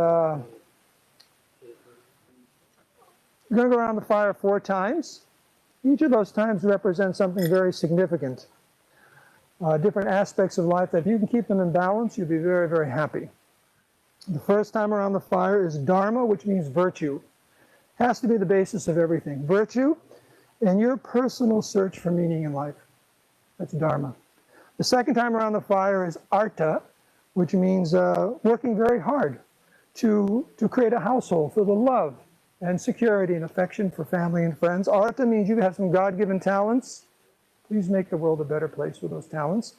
You're going to go around the fire 4 times. Each of those times represents something very significant. Different aspects of life that if you can keep them in balance, you'll be very, very happy. The first time around the fire is Dharma, which means virtue. Has to be the basis of everything. Virtue and your personal search for meaning in life. That's Dharma. The second time around the fire is Arta, which means working very hard to create a household for the love and security and affection for family and friends. Arta means you have some God-given talents. Please make the world a better place with those talents.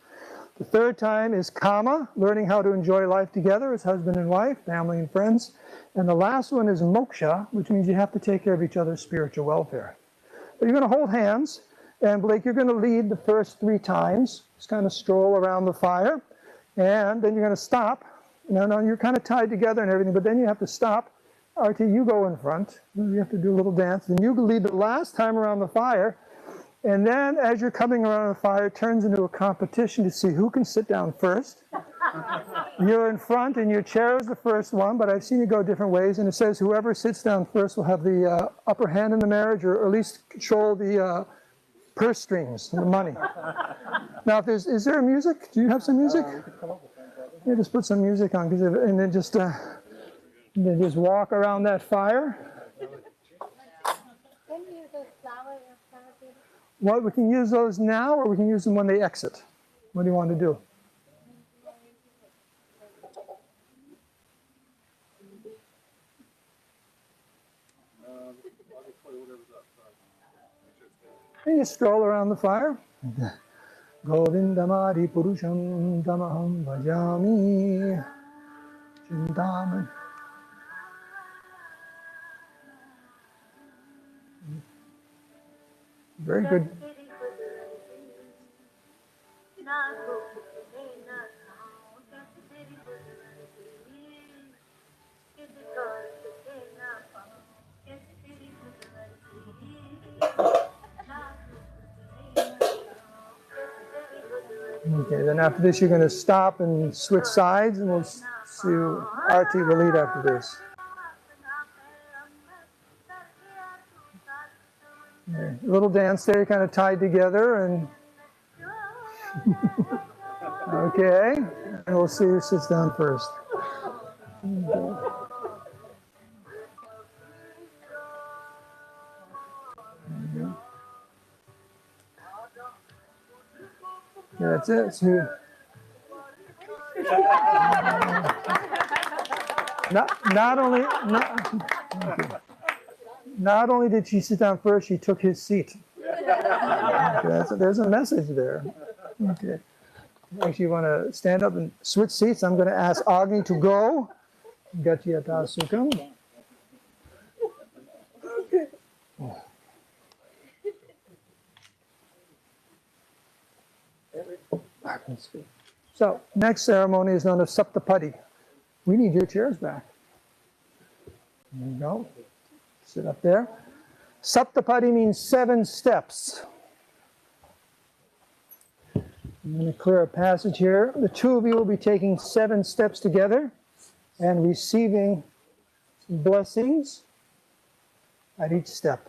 The third time is Kama, learning how to enjoy life together as husband and wife, family and friends. And the last one is Moksha, which means you have to take care of each other's spiritual welfare. But you're going to hold hands, and Blake, you're going to lead the first 3 times. Just kind of stroll around the fire, and then you're going to stop. Now you're kind of tied together and everything, but then you have to stop. Arti, you go in front. You have to do a little dance. And you lead the last time around the fire. And then as you're coming around the fire, it turns into a competition to see who can sit down first. You're in front, and your chair is the first one, but I've seen you go different ways. And it says whoever sits down first will have the upper hand in the marriage, or at least control the purse strings, the money. Now, is there music? Do you have some music? Yeah, just put some music on, and then just walk around that fire. Can you use those flowers? Well, we can use those now, or we can use them when they exit. What do you want to do? And you stroll around the fire. Govindamadi Purusham Tamaham Bhajami Chintamani. Very good. Okay, then after this you're going to stop and switch sides, and we'll see Arti will lead after this. Okay, a little dance there, kind of tied together, and okay, and we'll see who sits down first. Okay. Yeah, that's it. So, not only did she sit down first, she took his seat. Okay, there's a message there. Okay. Actually, you want to stand up and switch seats. I'm going to ask Agni to go. Gatyata Sukham. Okay. So, next ceremony is known as Saptapadi. We need your chairs back. There you go. Sit up there. Saptapadi means 7 steps. I'm going to clear a passage here. The 2 of you will be taking 7 steps together and receiving blessings at each step.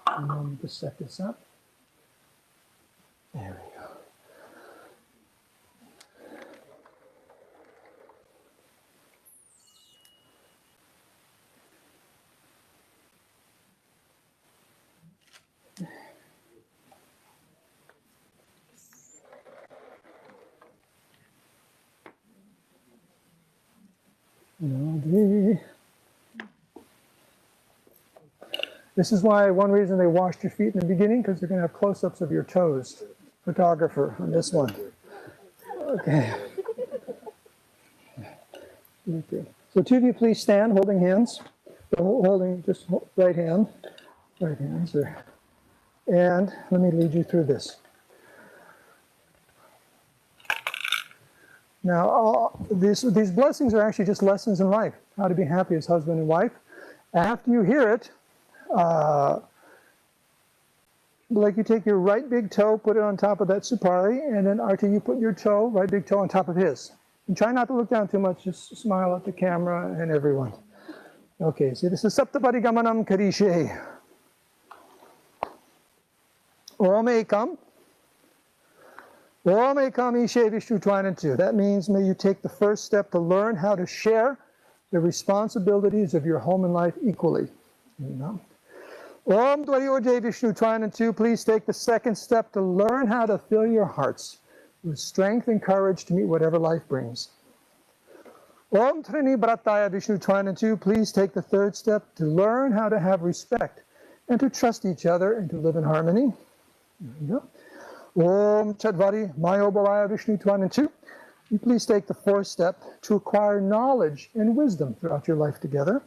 I'm going to set this up. There we go. This is why one reason they washed your feet in the beginning, because they're going to have close-ups of your toes. Photographer on this one. Okay. Okay. So 2 of you please stand, holding hands. Holding just right hand. Right hands there. And let me lead you through this. Now, these blessings are actually just lessons in life, how to be happy as husband and wife. After you hear it, like you take your right big toe, put it on top of that supari, and then Arti, you put your toe, right big toe, on top of his. And try not to look down too much, just smile at the camera and everyone. Okay, so this is Saptapadigamanam Karishe. Om Ekam. Om Ekam Ishe Vishnu Twanantu. That means may you take the first step to learn how to share the responsibilities of your home and life equally. You know? Om Dwaryoje Vishnu Twanantu. Please take the second step to learn how to fill your hearts with strength and courage to meet whatever life brings. Om Trini Bharataya Vishnu Twanantu. Please take the third step to learn how to have respect and to trust each other and to live in harmony. There you go. Om Chadvari Mayobhavaya Vishnu Twanantu. You please take the fourth step to acquire knowledge and wisdom throughout your life together.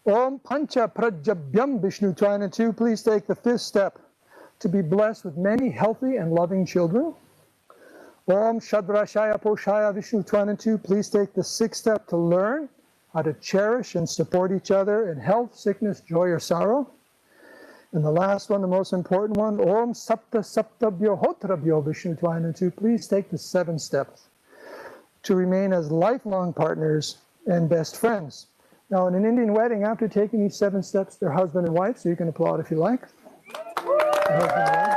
Om Pancha Prajabhyam Vishnu Twanantu. Please take the fifth step to be blessed with many healthy and loving children. Om Shadrashaya Poshaya Vishnu Twanantu. Please take the sixth step to learn how to cherish and support each other in health, sickness, joy, or sorrow. And the last one, the most important one, Om Sapta Saptabhyo Hotrabhyo Vishnu Twanantu. Please take the seventh step to remain as lifelong partners and best friends. Now, in an Indian wedding, after taking these 7 steps, they're husband and wife, so you can applaud if you like. Okay.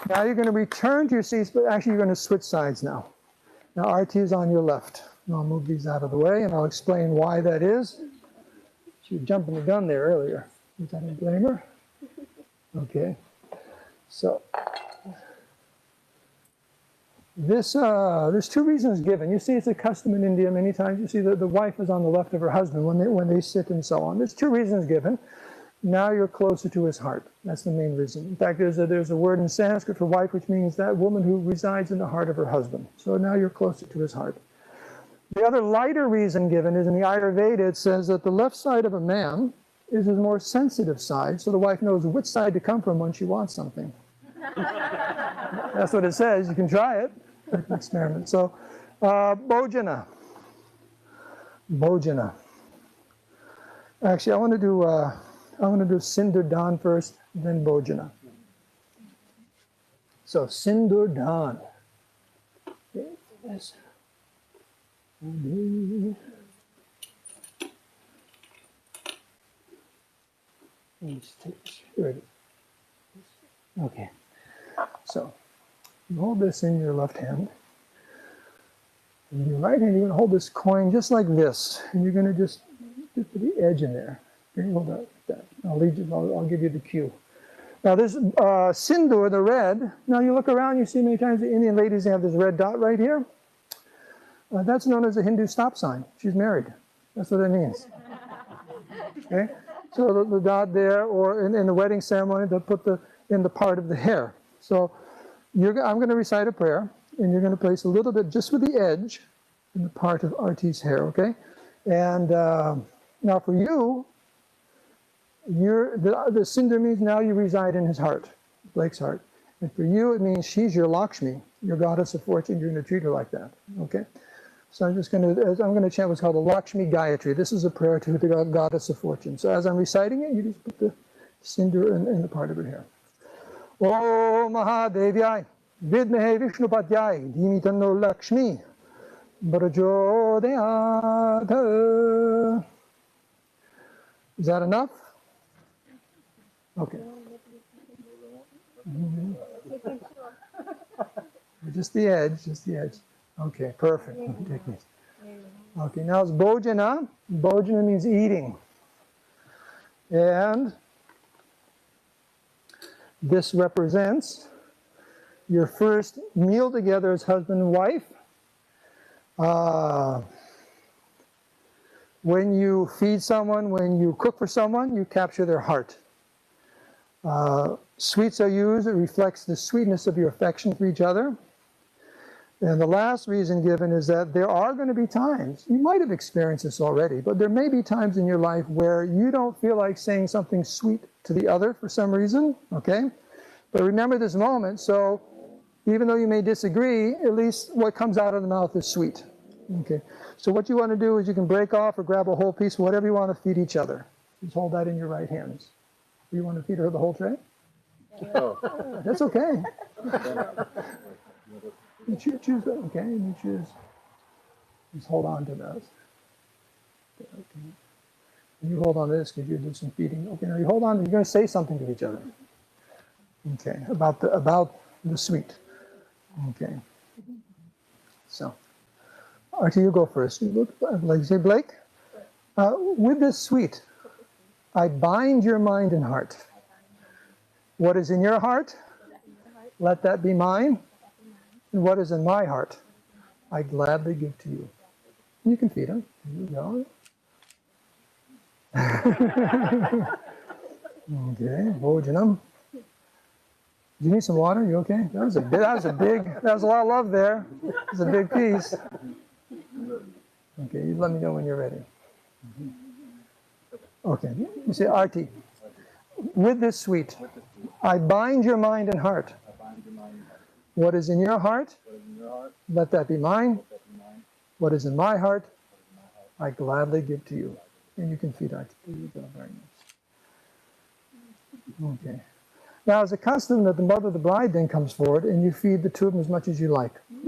Now you're going to return to your seats, but actually you're going to switch sides now. Now Arti is on your left. And I'll move these out of the way, and I'll explain why that is. She was jumping the gun there earlier. Which I didn't blame her. Okay. So this, there's 2 reasons given. You see, it's a custom in India many times. You see that the wife is on the left of her husband when they sit and so on. There's 2 reasons given. Now you're closer to his heart. That's the main reason. In fact, there's a word in Sanskrit for wife, which means that woman who resides in the heart of her husband. So now you're closer to his heart. The other lighter reason given is in the Ayurveda, it says that the left side of a man is his more sensitive side, so the wife knows which side to come from when she wants something. That's what it says. You can try it. You can experiment. So, Bhojana. Bhojana. Actually, I want to do Sindur Dan first, then Bhojana. So, Sindur Dan. Okay, yes. Okay, so you hold this in your left hand. In your right hand, you're going to hold this coin just like this, and you're going to just put the edge in there. Okay, hold that like that. I'll give you the cue. Now this sindur, the red. Now you look around, you see many times the Indian ladies have this red dot right here. That's known as a Hindu stop sign. She's married. That's what it means. Okay? So the dot there, or in the wedding ceremony, they'll put in the part of the hair. So I'm going to recite a prayer, and you're going to place a little bit just with the edge in the part of Arti's hair, okay? And now for you, the sindur means now you reside in his heart, Blake's heart. And for you, it means she's your Lakshmi, your goddess of fortune. You're going to treat her like that, okay? So I'm going to chant what's called the Lakshmi Gayatri. This is a prayer to the goddess of fortune. So as I'm reciting it, you just put the sindur in the part of her hair. Om Mahadevyai Vidmehe Vishnupadyai Dhimitanno Lakshmi Brajodayat. Is that enough? Okay. Just the edge, just the edge. Okay, perfect. Take this. Okay, now it's Bhojana. Bhojana means eating. And this represents your first meal together as husband and wife. When you feed someone, when you cook for someone, you capture their heart. Sweets are used, it reflects the sweetness of your affection for each other. And the last reason given is that there are going to be times, you might have experienced this already, but there may be times in your life where you don't feel like saying something sweet to the other for some reason, okay? But remember this moment, so even though you may disagree, at least what comes out of the mouth is sweet, okay? So what you want to do is you can break off or grab a whole piece, whatever you want to feed each other. Just hold that in your right hands. You want to feed her the whole tray? Oh. That's okay. You choose that, okay? You choose. Just hold on to those. Okay. You hold on to this because you do some feeding. Okay, now you hold on. You're going to say something to each other. Okay, about the sweet. Okay. So, Arti, you go first. You look like say, Blake. With this sweet, I bind your mind and heart. What is in your heart, let that be mine. And what is in my heart, I gladly give to you. You can feed him. Here you go. Okay, Bhojanam. Do you need some water? You okay? That was a lot of love there. That was a big piece. Okay, you let me know when you're ready. Okay, you say Arti. With this sweet, I bind your mind and heart. What is in your heart, let that be mine. What is in my heart, I gladly give to you. And you can feed Arti. There you go, very nice. Okay. Now, it's a custom that the mother of the bride then comes forward and you feed the two of them as much as you like. I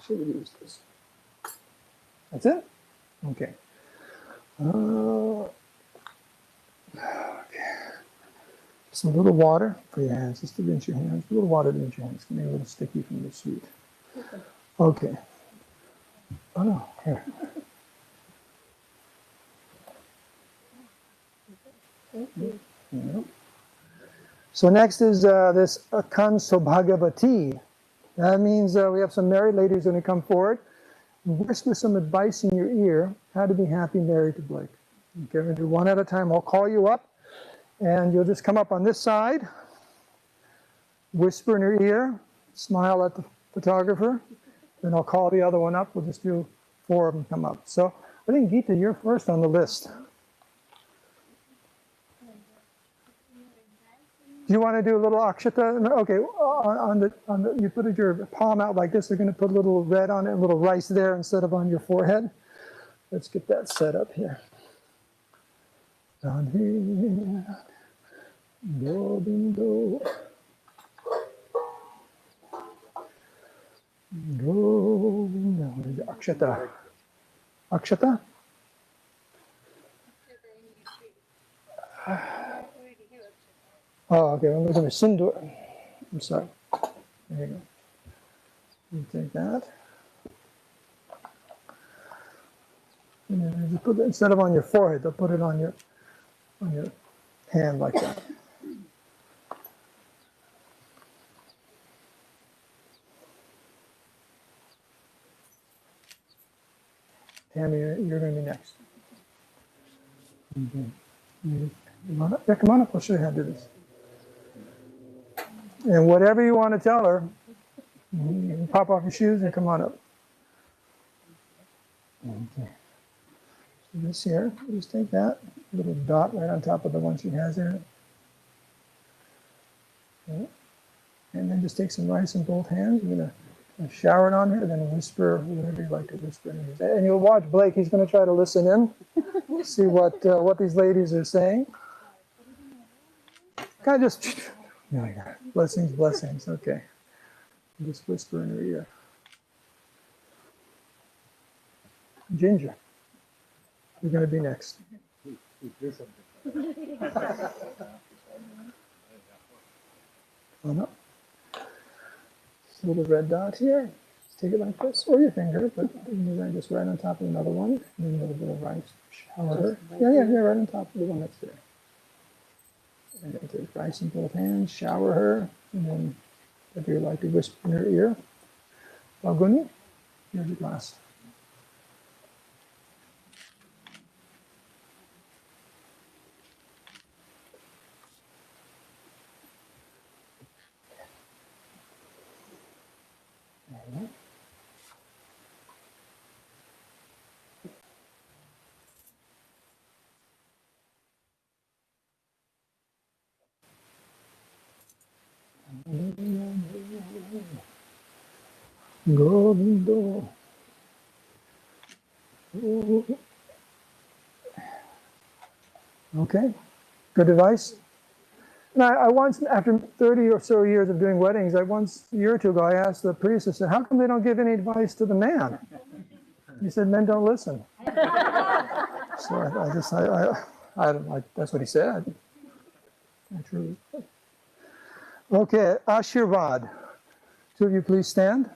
should have used this. That's it? Okay. Okay. Just a little water for your hands, just to rinse your hands. A little water to rinse your hands. It's going to be a little sticky from the sweet. Okay. Oh no, here. Yeah. So next is this Akan Sobhagavati. That means we have some married ladies going to come forward and whisper some advice in your ear how to be happy married to Blake. Okay, we're going to do one at a time. I'll call you up, and you'll just come up on this side, whisper in her ear, smile at the photographer, then I'll call the other one up. We'll just do 4 of them come up. So I think, Geeta, you're first on the list. Do you want to do a little akshata? Okay, you put your palm out like this. They're going to put a little red on it, a little rice there instead of on your forehead. Let's get that set up here. Radhe Govindo Govinda. What is it? Akshata. Akshata? Oh, okay. I'm looking at Sindur. I'm sorry. There you go. You take that. And then you put it, instead of on your forehead, they'll put it on your hand like that. Tammy, you're going to be next. Okay. Come on up. Yeah, come on up. I'll show you how to do this. And whatever you want to tell her, you can pop off your shoes and come on up. Okay. So this here, just take that little dot right on top of the one she has there. Okay. And then just take some rice in both hands. You're going to shower it on her, then whisper whatever you like to whisper. And you'll watch Blake. He's going to try to listen in, see what these ladies are saying. Kind of just, blessings, blessings. Okay. Just whisper in her ear. Ginger, you're going to be next. Come on up. Just a little red dot here. Just take it like this, or your finger, but just right on top of another one. And then a little bit of rice. Shower her. Yeah, right on top of the one that's there. And then take rice in both hands, shower her, and then if you like to whisper in her ear, Baguni, here's your glass. There you go. Govindo. Okay, good advice. And I once, after 30 or so years of doing weddings, a year or two ago, I asked the priest, I said, how come they don't give any advice to the man? He said, men don't listen. So that's what he said. True. Okay, Ashirvad. Two of you please stand.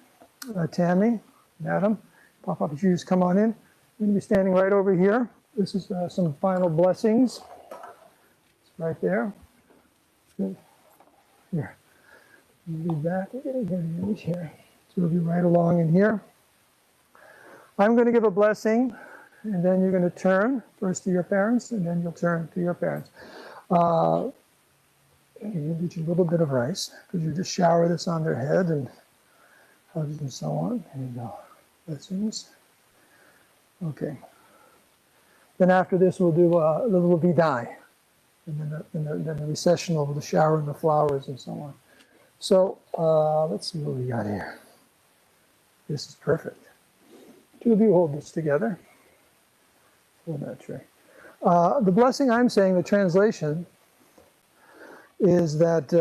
Tammy, Madam, Papa, if you just come on in. You're going to be standing right over here. This is some final blessings. It's right there. Good. Here. Be back. We're getting here. Two of you right along in here. I'm going to give a blessing, and then you're going to turn first to your parents, and then you'll turn to your parents. You get you a little bit of rice, because you just shower this on their head and hugs and so on. There you go. Blessings. Okay. Then after this, we'll do a little vidai, and then the recessional with the shower and the flowers and so on. So let's see what we got here. This is perfect. Two of you hold this together. Hold that tray. The blessing I'm saying, the translation, is that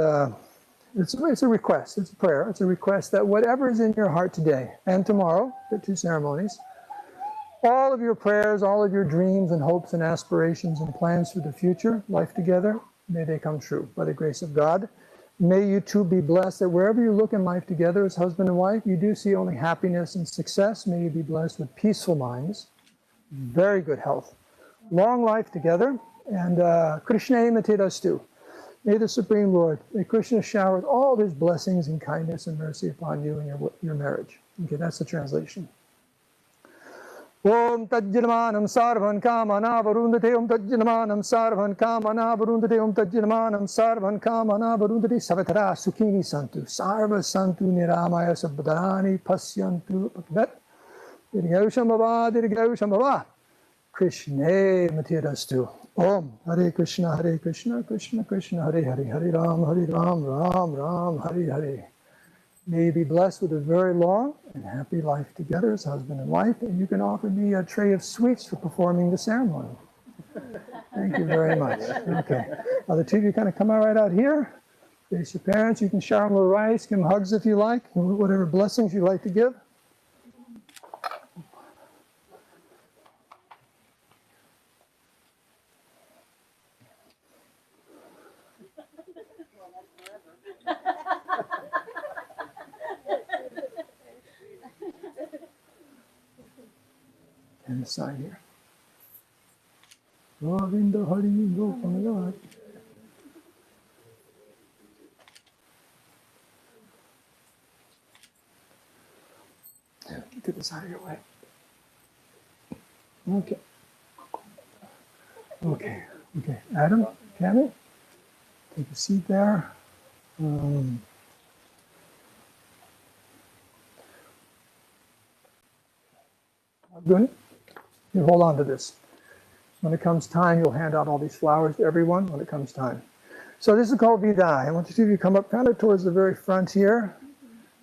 it's a request, it's a prayer, it's a request that whatever is in your heart today and tomorrow, the two ceremonies, all of your prayers, all of your dreams and hopes and aspirations and plans for the future, life together, may they come true by the grace of God. May you two be blessed that wherever you look in life together as husband and wife, you do see only happiness and success. May you be blessed with peaceful minds, very good health, long life together, and Krishna Matirastu. May the Supreme Lord, may Krishna shower with all his blessings and kindness and mercy upon you and your marriage. Okay, that's the translation. Om Tajjanamanam Sarvan Kamana Varundate Om Tajjanamanam Sarvan Kamana Varundate Om Tajjanamanam Sarvan Kamana Varundate Savatara Sukhini Santu Sarva Santu Niramaya Sabbadarani Pasyantu Bhaktivet Dirgaushambhava Dirgaushambhava Krishna Matirastu. Om Hare Krishna Krishna Krishna Hare Hare Hare Ram Ram Ram Hare Hare. May you be blessed with a very long and happy life together as husband and wife, and you can offer me a tray of sweets for performing the ceremony. Thank you very much. Okay. The two of you kind of come right out here. Face your parents. You can shower them with rice, give them hugs if you like, whatever blessings you like to give. And the side here. Govinda Hari Gopala. Get this out of your way. Okay. Okay. Adam, Tammy, take a seat there. Good. You hold on to this. When it comes time, you'll hand out all these flowers to everyone when it comes time. So this is called Vidai. I want you to come up kind of towards the very front here.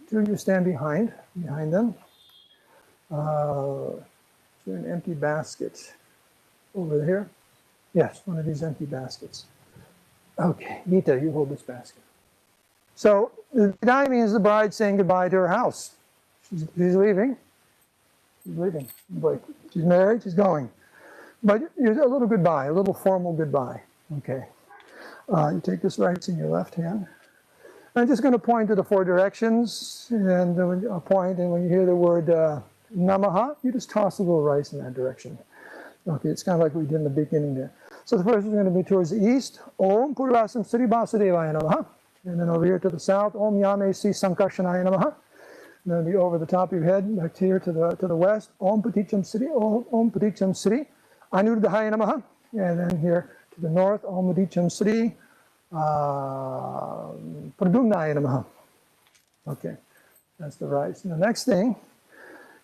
Two of you stand behind them. Is there an empty basket over here? Yes, one of these empty baskets. Okay, Nita, you hold this basket. So the Vidai means the bride saying goodbye to her house. She's leaving. But she's married, she's going. But a little goodbye, a little formal goodbye. Okay. You take this rice in your left hand. I'm just going to point to the four directions, and I'll point, and when you hear the word Namaha, you just toss a little rice in that direction. Okay, it's kind of like we did in the beginning there. So the first is going to be towards the east. Om Purvasam Sri Vasudevaya Namaha. And then over here to the south, Om Yame Sri Sankarshanaya Namaha. And then be over the top of your head, back here to the west. Om Paticham Sri, Om Paticham Sri, Anuruddhaya Namaha. And then here to the north, Om Paticham Sri, Pradumnaya Namaha. Okay, that's the rice. And the next thing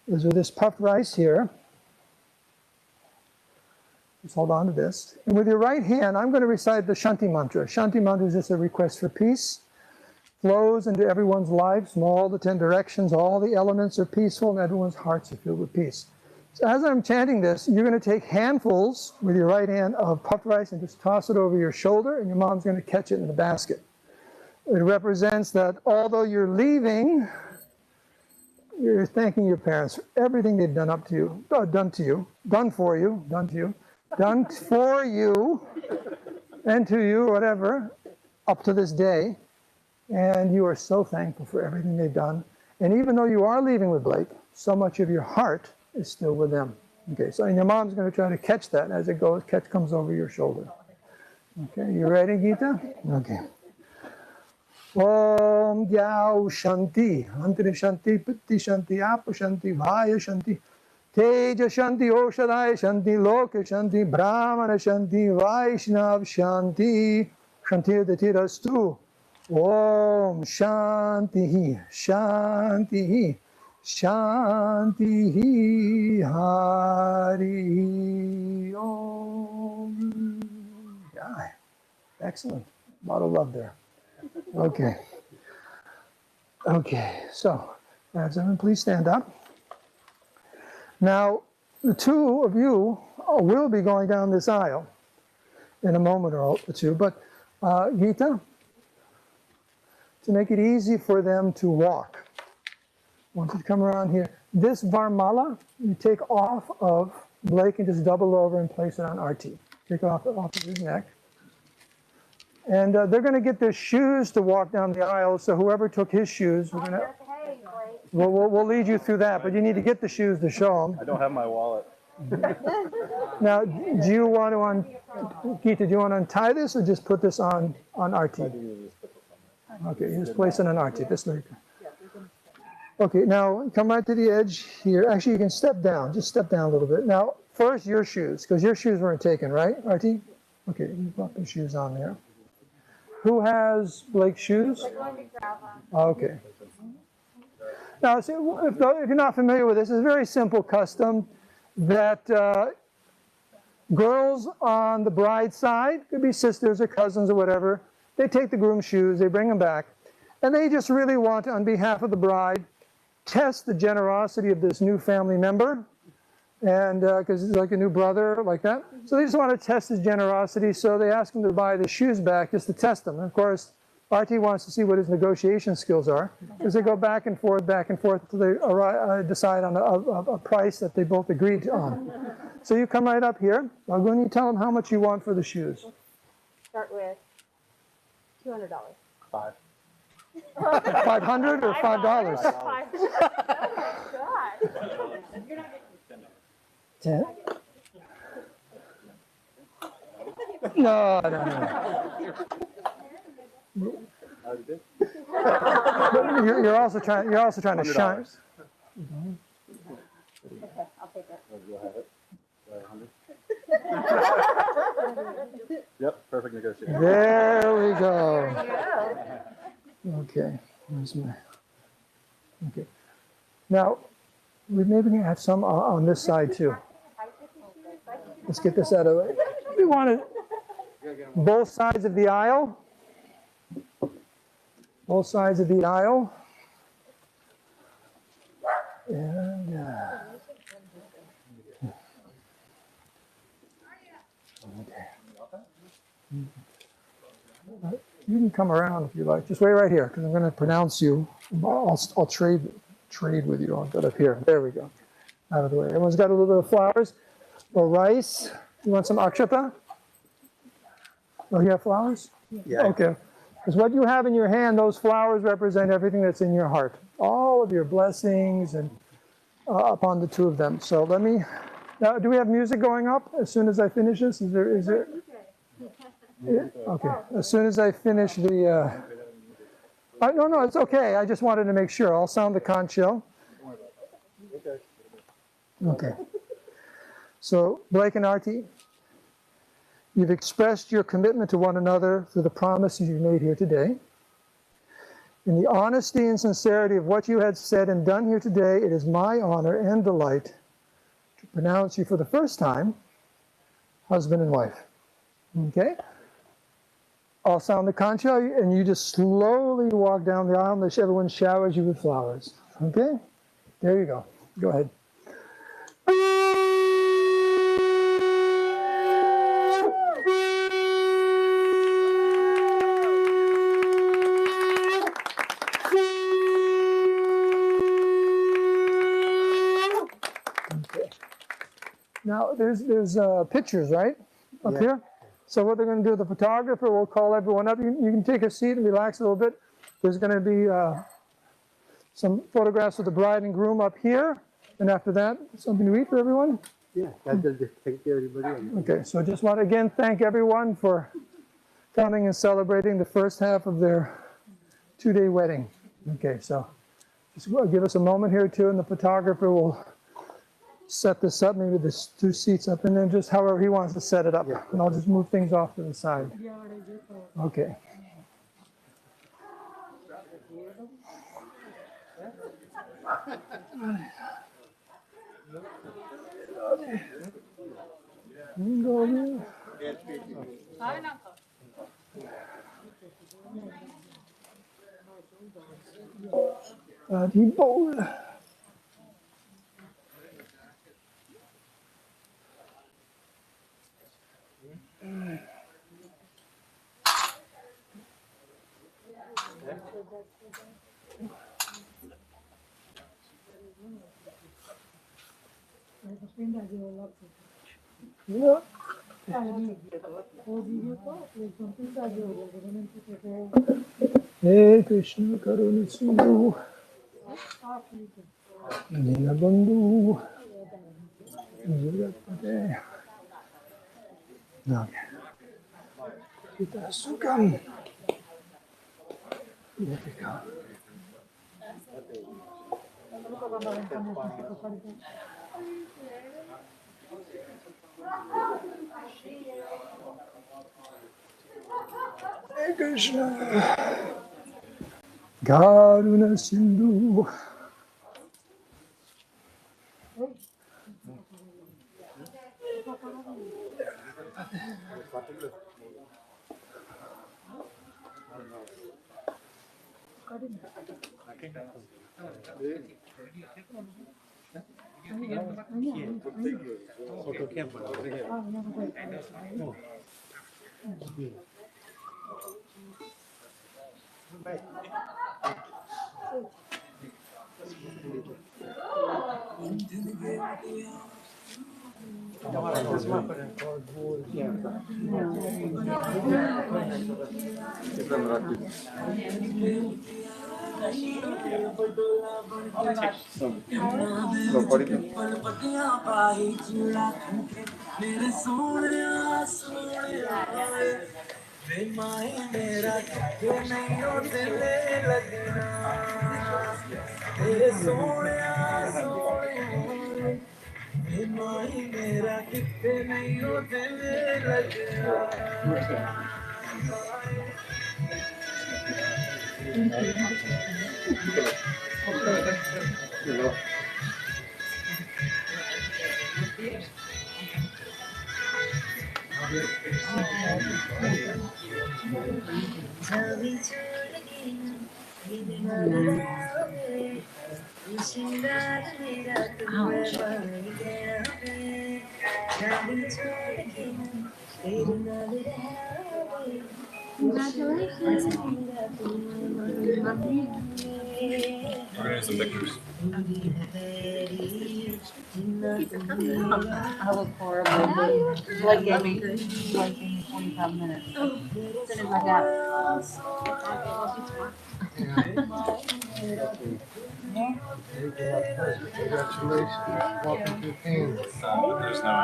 is with this puffed rice here. Just hold on to this. And with your right hand, I'm going to recite the Shanti mantra. Shanti mantra is just a request for peace. Flows into everyone's lives from all the 10 directions. All the elements are peaceful and everyone's hearts are filled with peace. So as I'm chanting this, you're going to take handfuls with your right hand of puffed rice and just toss it over your shoulder, and your mom's going to catch it in the basket. It represents that although you're leaving, you're thanking your parents for everything they've done up to you, done for you, and to you, whatever, up to this day. And you are so thankful for everything they've done. And even though you are leaving with Blake, so much of your heart is still with them. Okay, so and your mom's going to try to catch that as it goes, comes over your shoulder. Okay, you ready, Gita? Okay. Om Yau Shanti, Antri Shanti, Pitti Shanti, Apa Shanti, Vaya Shanti, Teja Shanti, Oshadaya Shanti, Loka Shanti, Brahmana Shanti, Vaishnav Shanti, Shanti Datirastu. Om Shanti, Shanti, Shanti, Hari Om. Yeah, excellent. A lot of love there. Okay. Okay, so, everyone please stand up. Now, the two of you will be going down this aisle in a moment or two, but Gita, to make it easy for them to walk, I want you to come around here. This varmala, you take off of Blake and just double over and place it on Arti. Take it off of his neck. And they're going to get their shoes to walk down the aisle, so whoever took his shoes, we'll lead you through that, but you need to get the shoes to show them. I don't have my wallet. Now, do you want to, Gita, do you want to untie this or just put this on Arti? Okay, you just place it on Arti. This way. Okay, now come right to the edge here. Actually, you can step down. Just step down a little bit. Now, first your shoes, because your shoes weren't taken, right, Arti? Okay, you put the shoes on there. Who has Blake's shoes? Okay. Now, see, if you're not familiar with this, it's a very simple custom that girls on the bride's side, could be sisters or cousins or whatever, they take the groom's shoes, they bring them back, and they just really want to, on behalf of the bride, test the generosity of this new family member, and because it's like a new brother, like that. So they just want to test his generosity, so they ask him to buy the shoes back just to test them. And of course, Arti wants to see what his negotiation skills are, because they go back and forth until they decide on a price that they both agreed on. So you come right up here. Now, you tell them how much you want for the shoes. Start with $200. 5. 500 or $5? Oh God. 10? No. You're also trying to shine. Okay, I'll take it. You'll have it. 100. Yep, perfect negotiation. There we go. Okay. Where's my? Okay. Now, we maybe have some on this side too. Let's get this out of the way. We want it both sides of the aisle. Both sides of the aisle. And okay. You can come around if you like. Just wait right here, because I'm going to pronounce you. I'll trade with you. I'll get up here. There we go. Out of the way. Everyone's got a little bit of flowers or rice. You want some akshata? Oh, you have flowers? Yeah. Okay. Because what you have in your hand, those flowers represent everything that's in your heart. All of your blessings and upon the two of them. So let me, now do we have music going up as soon as I finish this? Is there? Yeah, okay. As soon as I finish the, no, it's okay. I just wanted to make sure. I'll sound the conch shell. Okay. So Blake and Arti, you've expressed your commitment to one another through the promises you've made here today. In the honesty and sincerity of what you had said and done here today, it is my honor and delight to pronounce you for the first time husband and wife. Okay? I'll sound the concha, and you just slowly walk down the aisle, and everyone showers you with flowers. Okay? There you go. Go ahead. Okay. Now there's pictures, right, up Yeah. here. So what they're going to do, the photographer will call everyone up. You can take a seat and relax a little bit. There's going to be some photographs of the bride and groom up here, and after that, something to eat for everyone. Yeah, that's good to take care of everybody. Okay, so I just want to again thank everyone for coming and celebrating the first half of their 2-day wedding. Okay, so just give us a moment here too, and the photographer will set this up, maybe there's 2 seats up, and then just however he wants to set it up. Yeah. And I'll just move things off to the side. Okay. Arti bowl. Yeah. Hey Krishna Karuna Sindhu Dinabandhu Jagatpate. Okay. Kita Sukam. There we go. Hare Krishna Karuna Sindhu. Some pictures. I look horrible. Blood gave me 45 minutes. As soon as I got Congratulations. Welcome to Canada. There's no way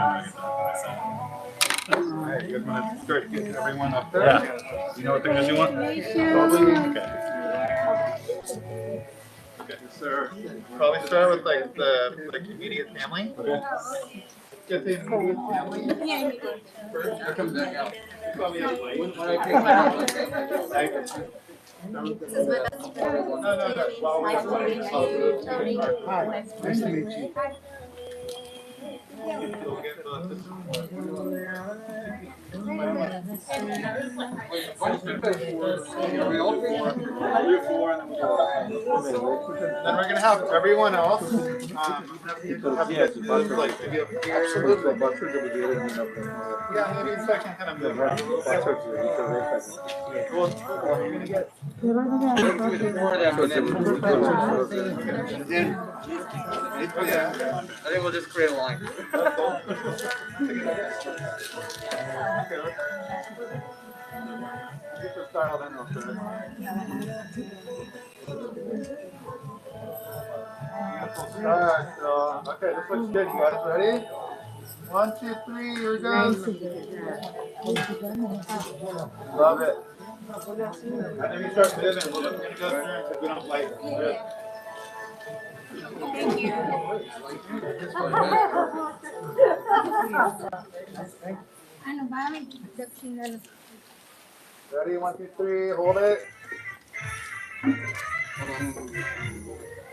I'm going to get All right, you guys want to start getting everyone up there? Yeah. You know what pictures you want? Okay. Yes, sir. Probably start with like the immediate family. Okay. Get the immediate family. First, I come back out. Probably out late. No. While we're waiting, Hi, nice to meet you. we'll get the Then we're gonna have everyone else have you guys move like maybe up here. Yeah, maybe so I can kind of move around. Well, you're gonna get Yeah. I think we'll just create a line. Alright, so okay, this looks good, you guys. Ready? 1, 2, 3, here we go. Love it. And then we start moving. We're gonna go through because we don't like this. Thank you. Ano ba? May dagsingan. Ready? 1, 2, 3. Hold it.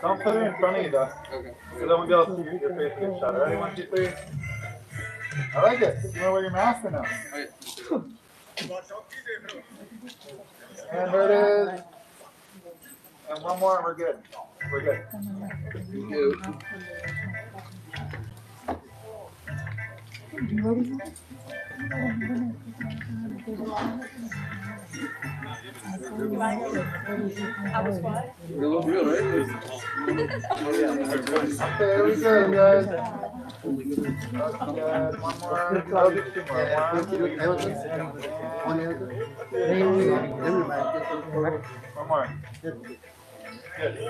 Don't put it in front of you, though. Okay. So then we'll be able to see your face get shot. Ready? 1, 2, 3. I like it. You want to wear your mask or no? Okay. And there it is. And one more, and we're good. We're good. You look real, right? Okay, we good, guys. Good. One more. I'll do 2 more. 1 more. Good. And then,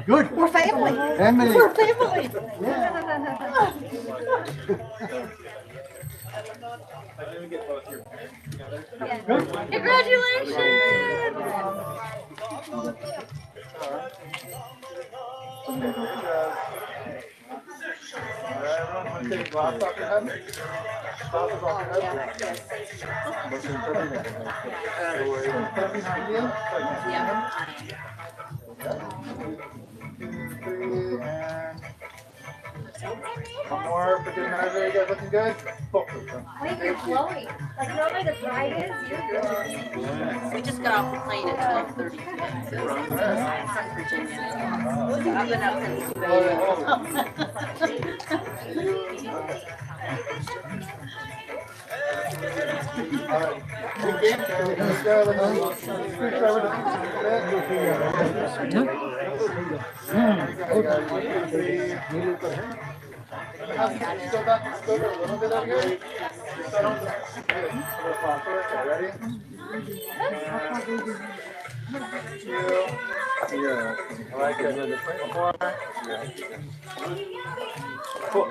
Good. We're family. Family. We're family. Everyone want to take a glass off your head? Glasses off your head? Put it behind you. Three, and one more. Put your hands there. You guys looking good? Cool. Wait, you're glowing. Like normally the bride is, you're glowing. We just got off the plane at 12:30 today. So from Virginia. I've been up since 2 Alright. Good game. Let's go. Let's go back a little bit over here. Ready? Yeah, I like it. One more. Cool.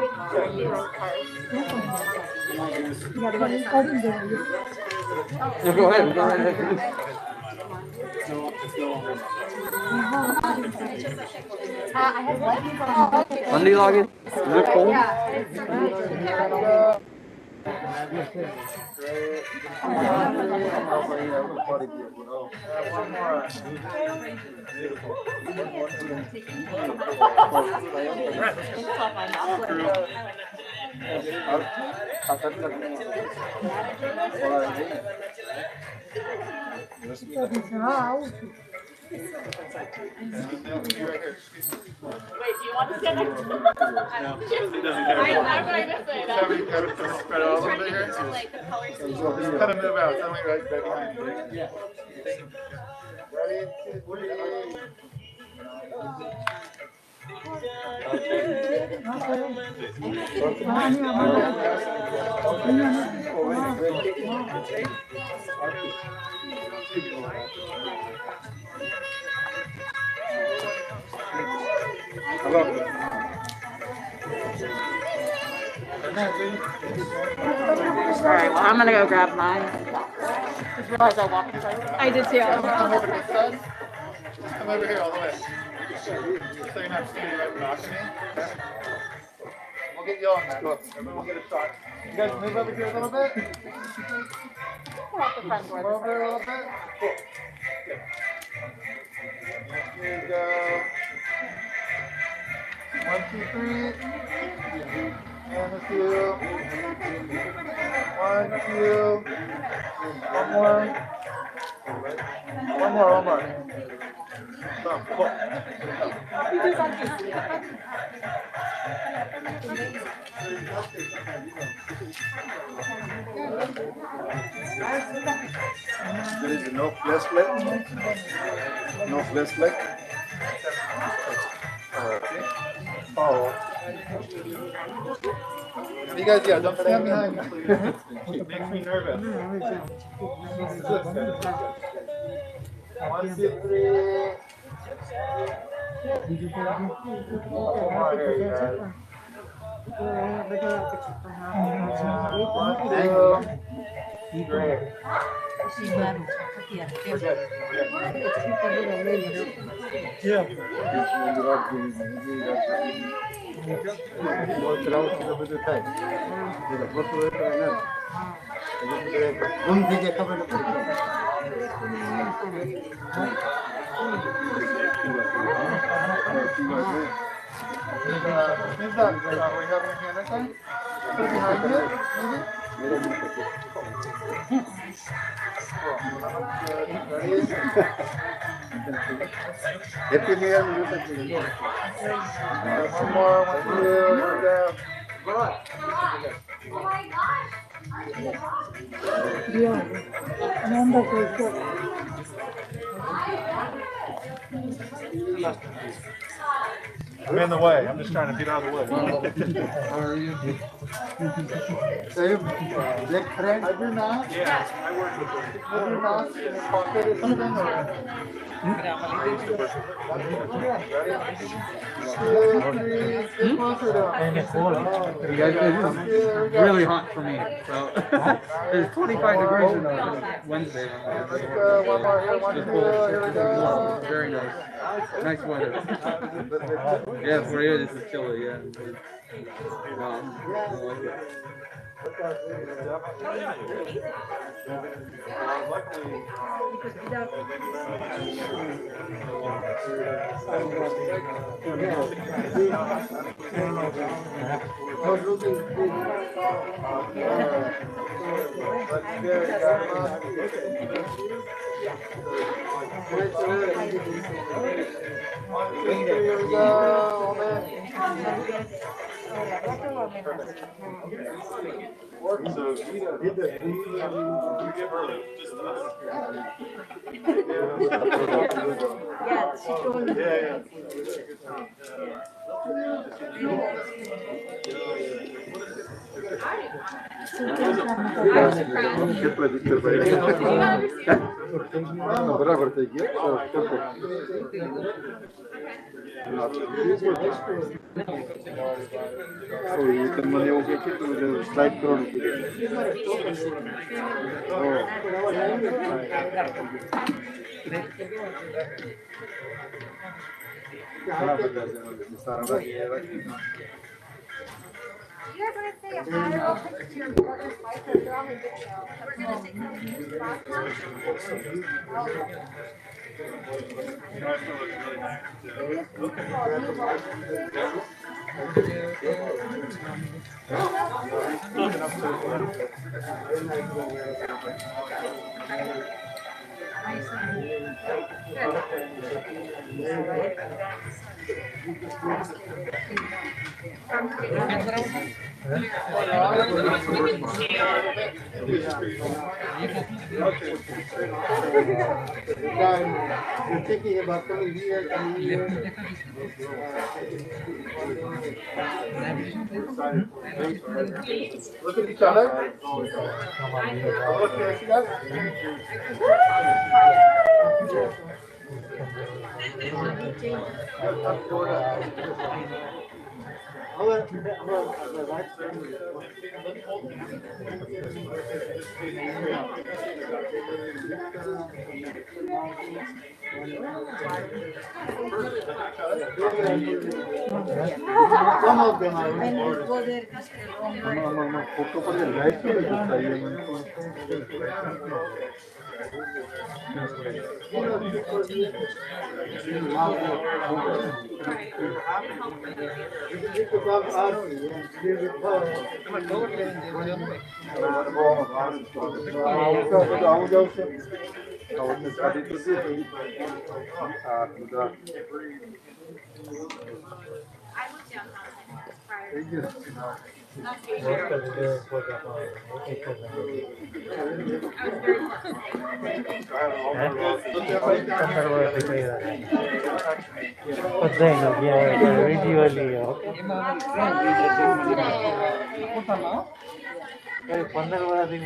Yeah, go ahead. Go ahead. I have one. When do you log in? Is it cold? Yeah. Wait, do you want to stand next to me? Spread out a little bit here. Just kind of move out. Tell me right behind you. Ready? 2, Alright, well, I'm gonna go grab mine. Just realized I walked inside. I did too. Come over here all the way. So you're not standing right behind me. We'll get you on that. Everyone will get a shot. You guys move over here a little bit. Pull out the front door. Come over here a little bit. Cool. Good. Here you go. 1, 2, 3. And a few. 1 One, two. One more. One more. Come, come on. There is no flesh left. No flesh left. Okay. Oh. You guys, yeah, don't stand behind me, please. It makes me nervous. One, two, three. One more here, you guys. One, two. Great. Who's that? We have your hand sign? Put it behind you, maybe? Happy New Year. One more, one, two, down. I'm in the way. I'm just trying to get out of the way. How are you? So you black friend? I do not. Yeah, I work with them. I do not. In a pocket or something? Or? I used to work with It's really hot for me. So it's 25 degrees on Wednesday. One more here, one, two, here we go. Very nice. Nice weather. Yeah, for you this is chilly, yeah. Wow. I like it. Here we go, man. So you give her just yeah. Slide through. You guys want to say a hi real quick to your brother's wife? Because they're on the video. We're going to say You're thinking about coming here, Look at each other. Some of them are no. About Arti, and she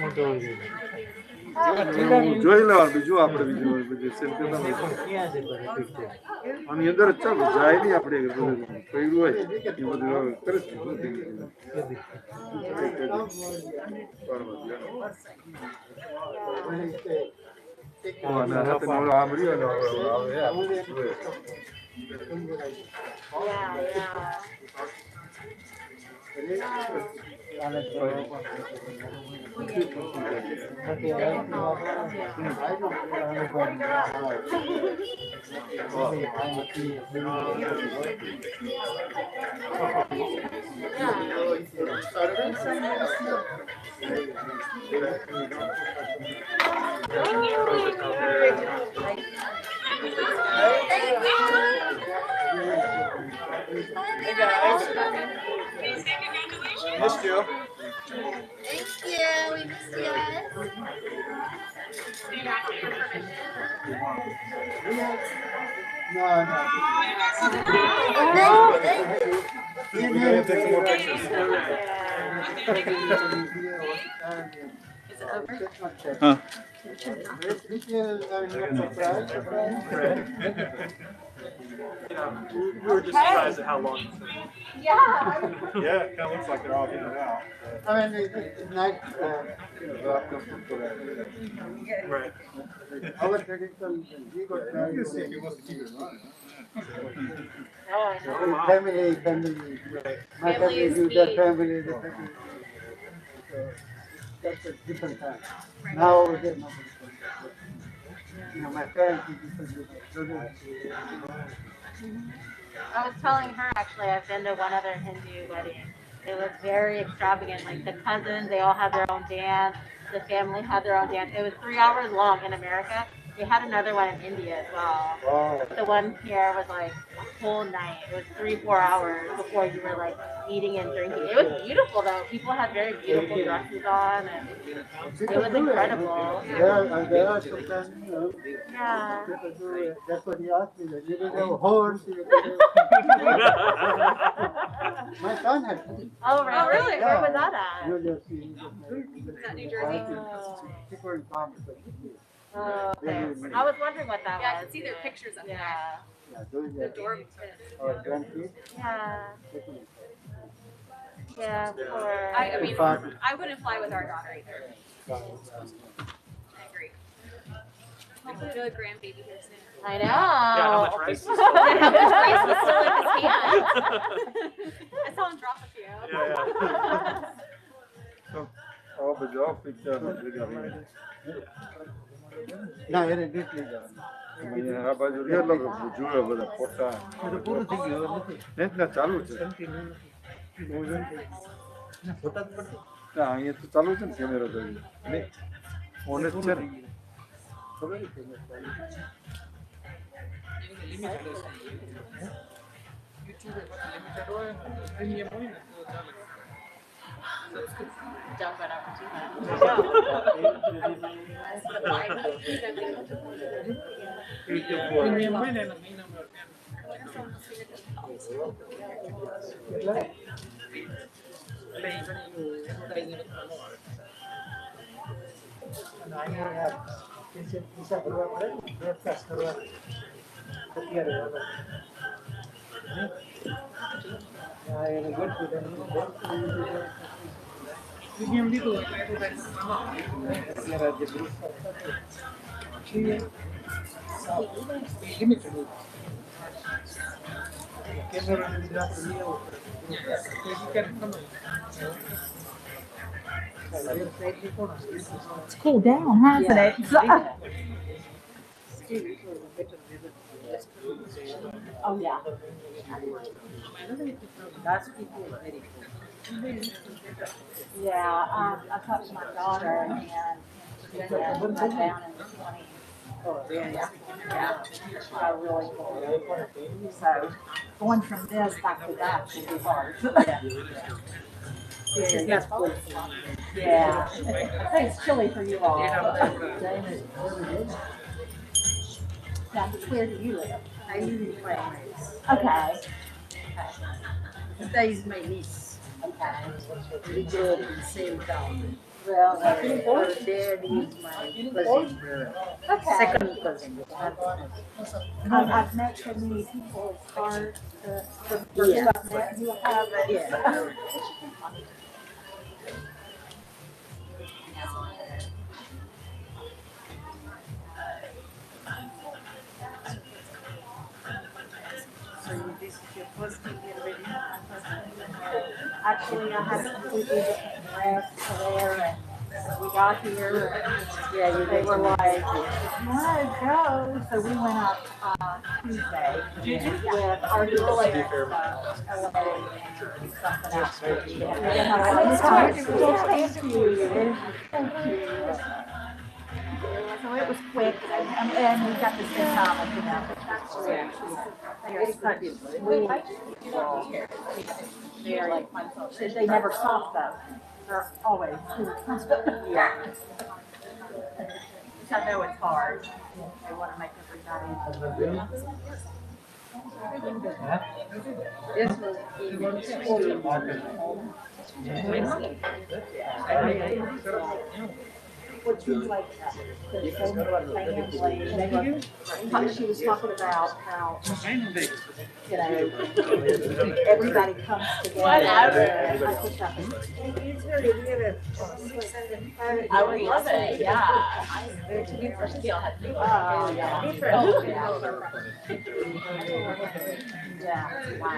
will tell જોઈ લેવાનું બીજું આપણે બીજું selfie આની અંદર જ ચાલો જાય નહીં આપણે બધું પડ્યું હોય એ બધું કરે Missed you. Thank you. We missed you guys. We're gonna take some more pictures. Huh? We were just surprised at how long it's been. Yeah. Yeah, it kind of looks like they're all in and out. I mean, it's nice. Right. Our traditional, we got You can see if he wants to keep it running. family. My family do that family. That's a different time. Now there's no. My parents I was telling her actually, I've been to one other Hindu wedding. It was very extravagant. Like the cousins, they all had their own dance. The family had their own dance. It was 3 hours long in America. We had another one in India as well. Wow. The one here was like a whole night. It was 3-4 hours before you were like eating and drinking. It was beautiful though. People had very beautiful dresses on, and it was incredible. There are sometimes, Yeah. people do it. That's what he asked me. You can have a horse. My son had. Oh really? Where was that at? You'll just see. Is that New Jersey? People in farmers. Oh, okay. I was wondering what that Yeah, I was. can see their pictures up Yeah. Yeah, those there. are Adorable. our grandkids. Yeah. Yeah, for I mean, I wouldn't fly with our daughter either. I agree. Hopefully the grandbaby here soon. I know. Yeah, how much rice is still Yeah, how much rice was still in his hand? I saw him drop a few. Oh, but y'all picked up. ના એને દીપ લઈ જવાનું આ બાજુ રેલો જોયો બધા ફોટા તો પૂરું થઈ ગયું હવે નથી નેટ ના ચાલુ છે ફોટા જ પડશે ના અહીંયા તો ચાલુ છે ને કેમેરો તો ને ઓન જ છે ને ખબર છે Jump it up to પૈસા ભરવા પડે બ્રોડકાસ્ટ કરવા અત્યારે એને ગોઠવી પ્રીમિયમ લીધું એટલે અત્યારે જે બ્રોડકાસ્ટ લિમિટેડ કેમેરા આપણે લઈ આવો It's cooled down, hasn't it? Oh, yeah. That's people are very cool. Yeah, I talked to my daughter and she went down in the 20s. Oh, yeah. So really cool. So going from this back to that will be hard. Yeah. Yeah. I think it's chilly for you all. Now, where do you live? I live in Paris. Okay. That is my niece. Okay. We grew up in the same town. Well, her dad is my cousin brother. Okay. Second cousin. I've met so many people, it's hard to forget that you have it. Yeah. So this is your first time here already? Actually, I had a completely different dress to wear, and we got here, and they were like, "You want to go?" So we went up Tuesday with Arti and LA and something else. Thank you. Thank you. So it was quick, and we got to spend time with them. They never stop though. They're always. Yeah. I know it's hard. They want to make everybody. This was What you like, there's so many family. She was talking about how, you know, everybody comes together. I would love it, yeah. There's a different skill. Yeah. Yeah. Wow.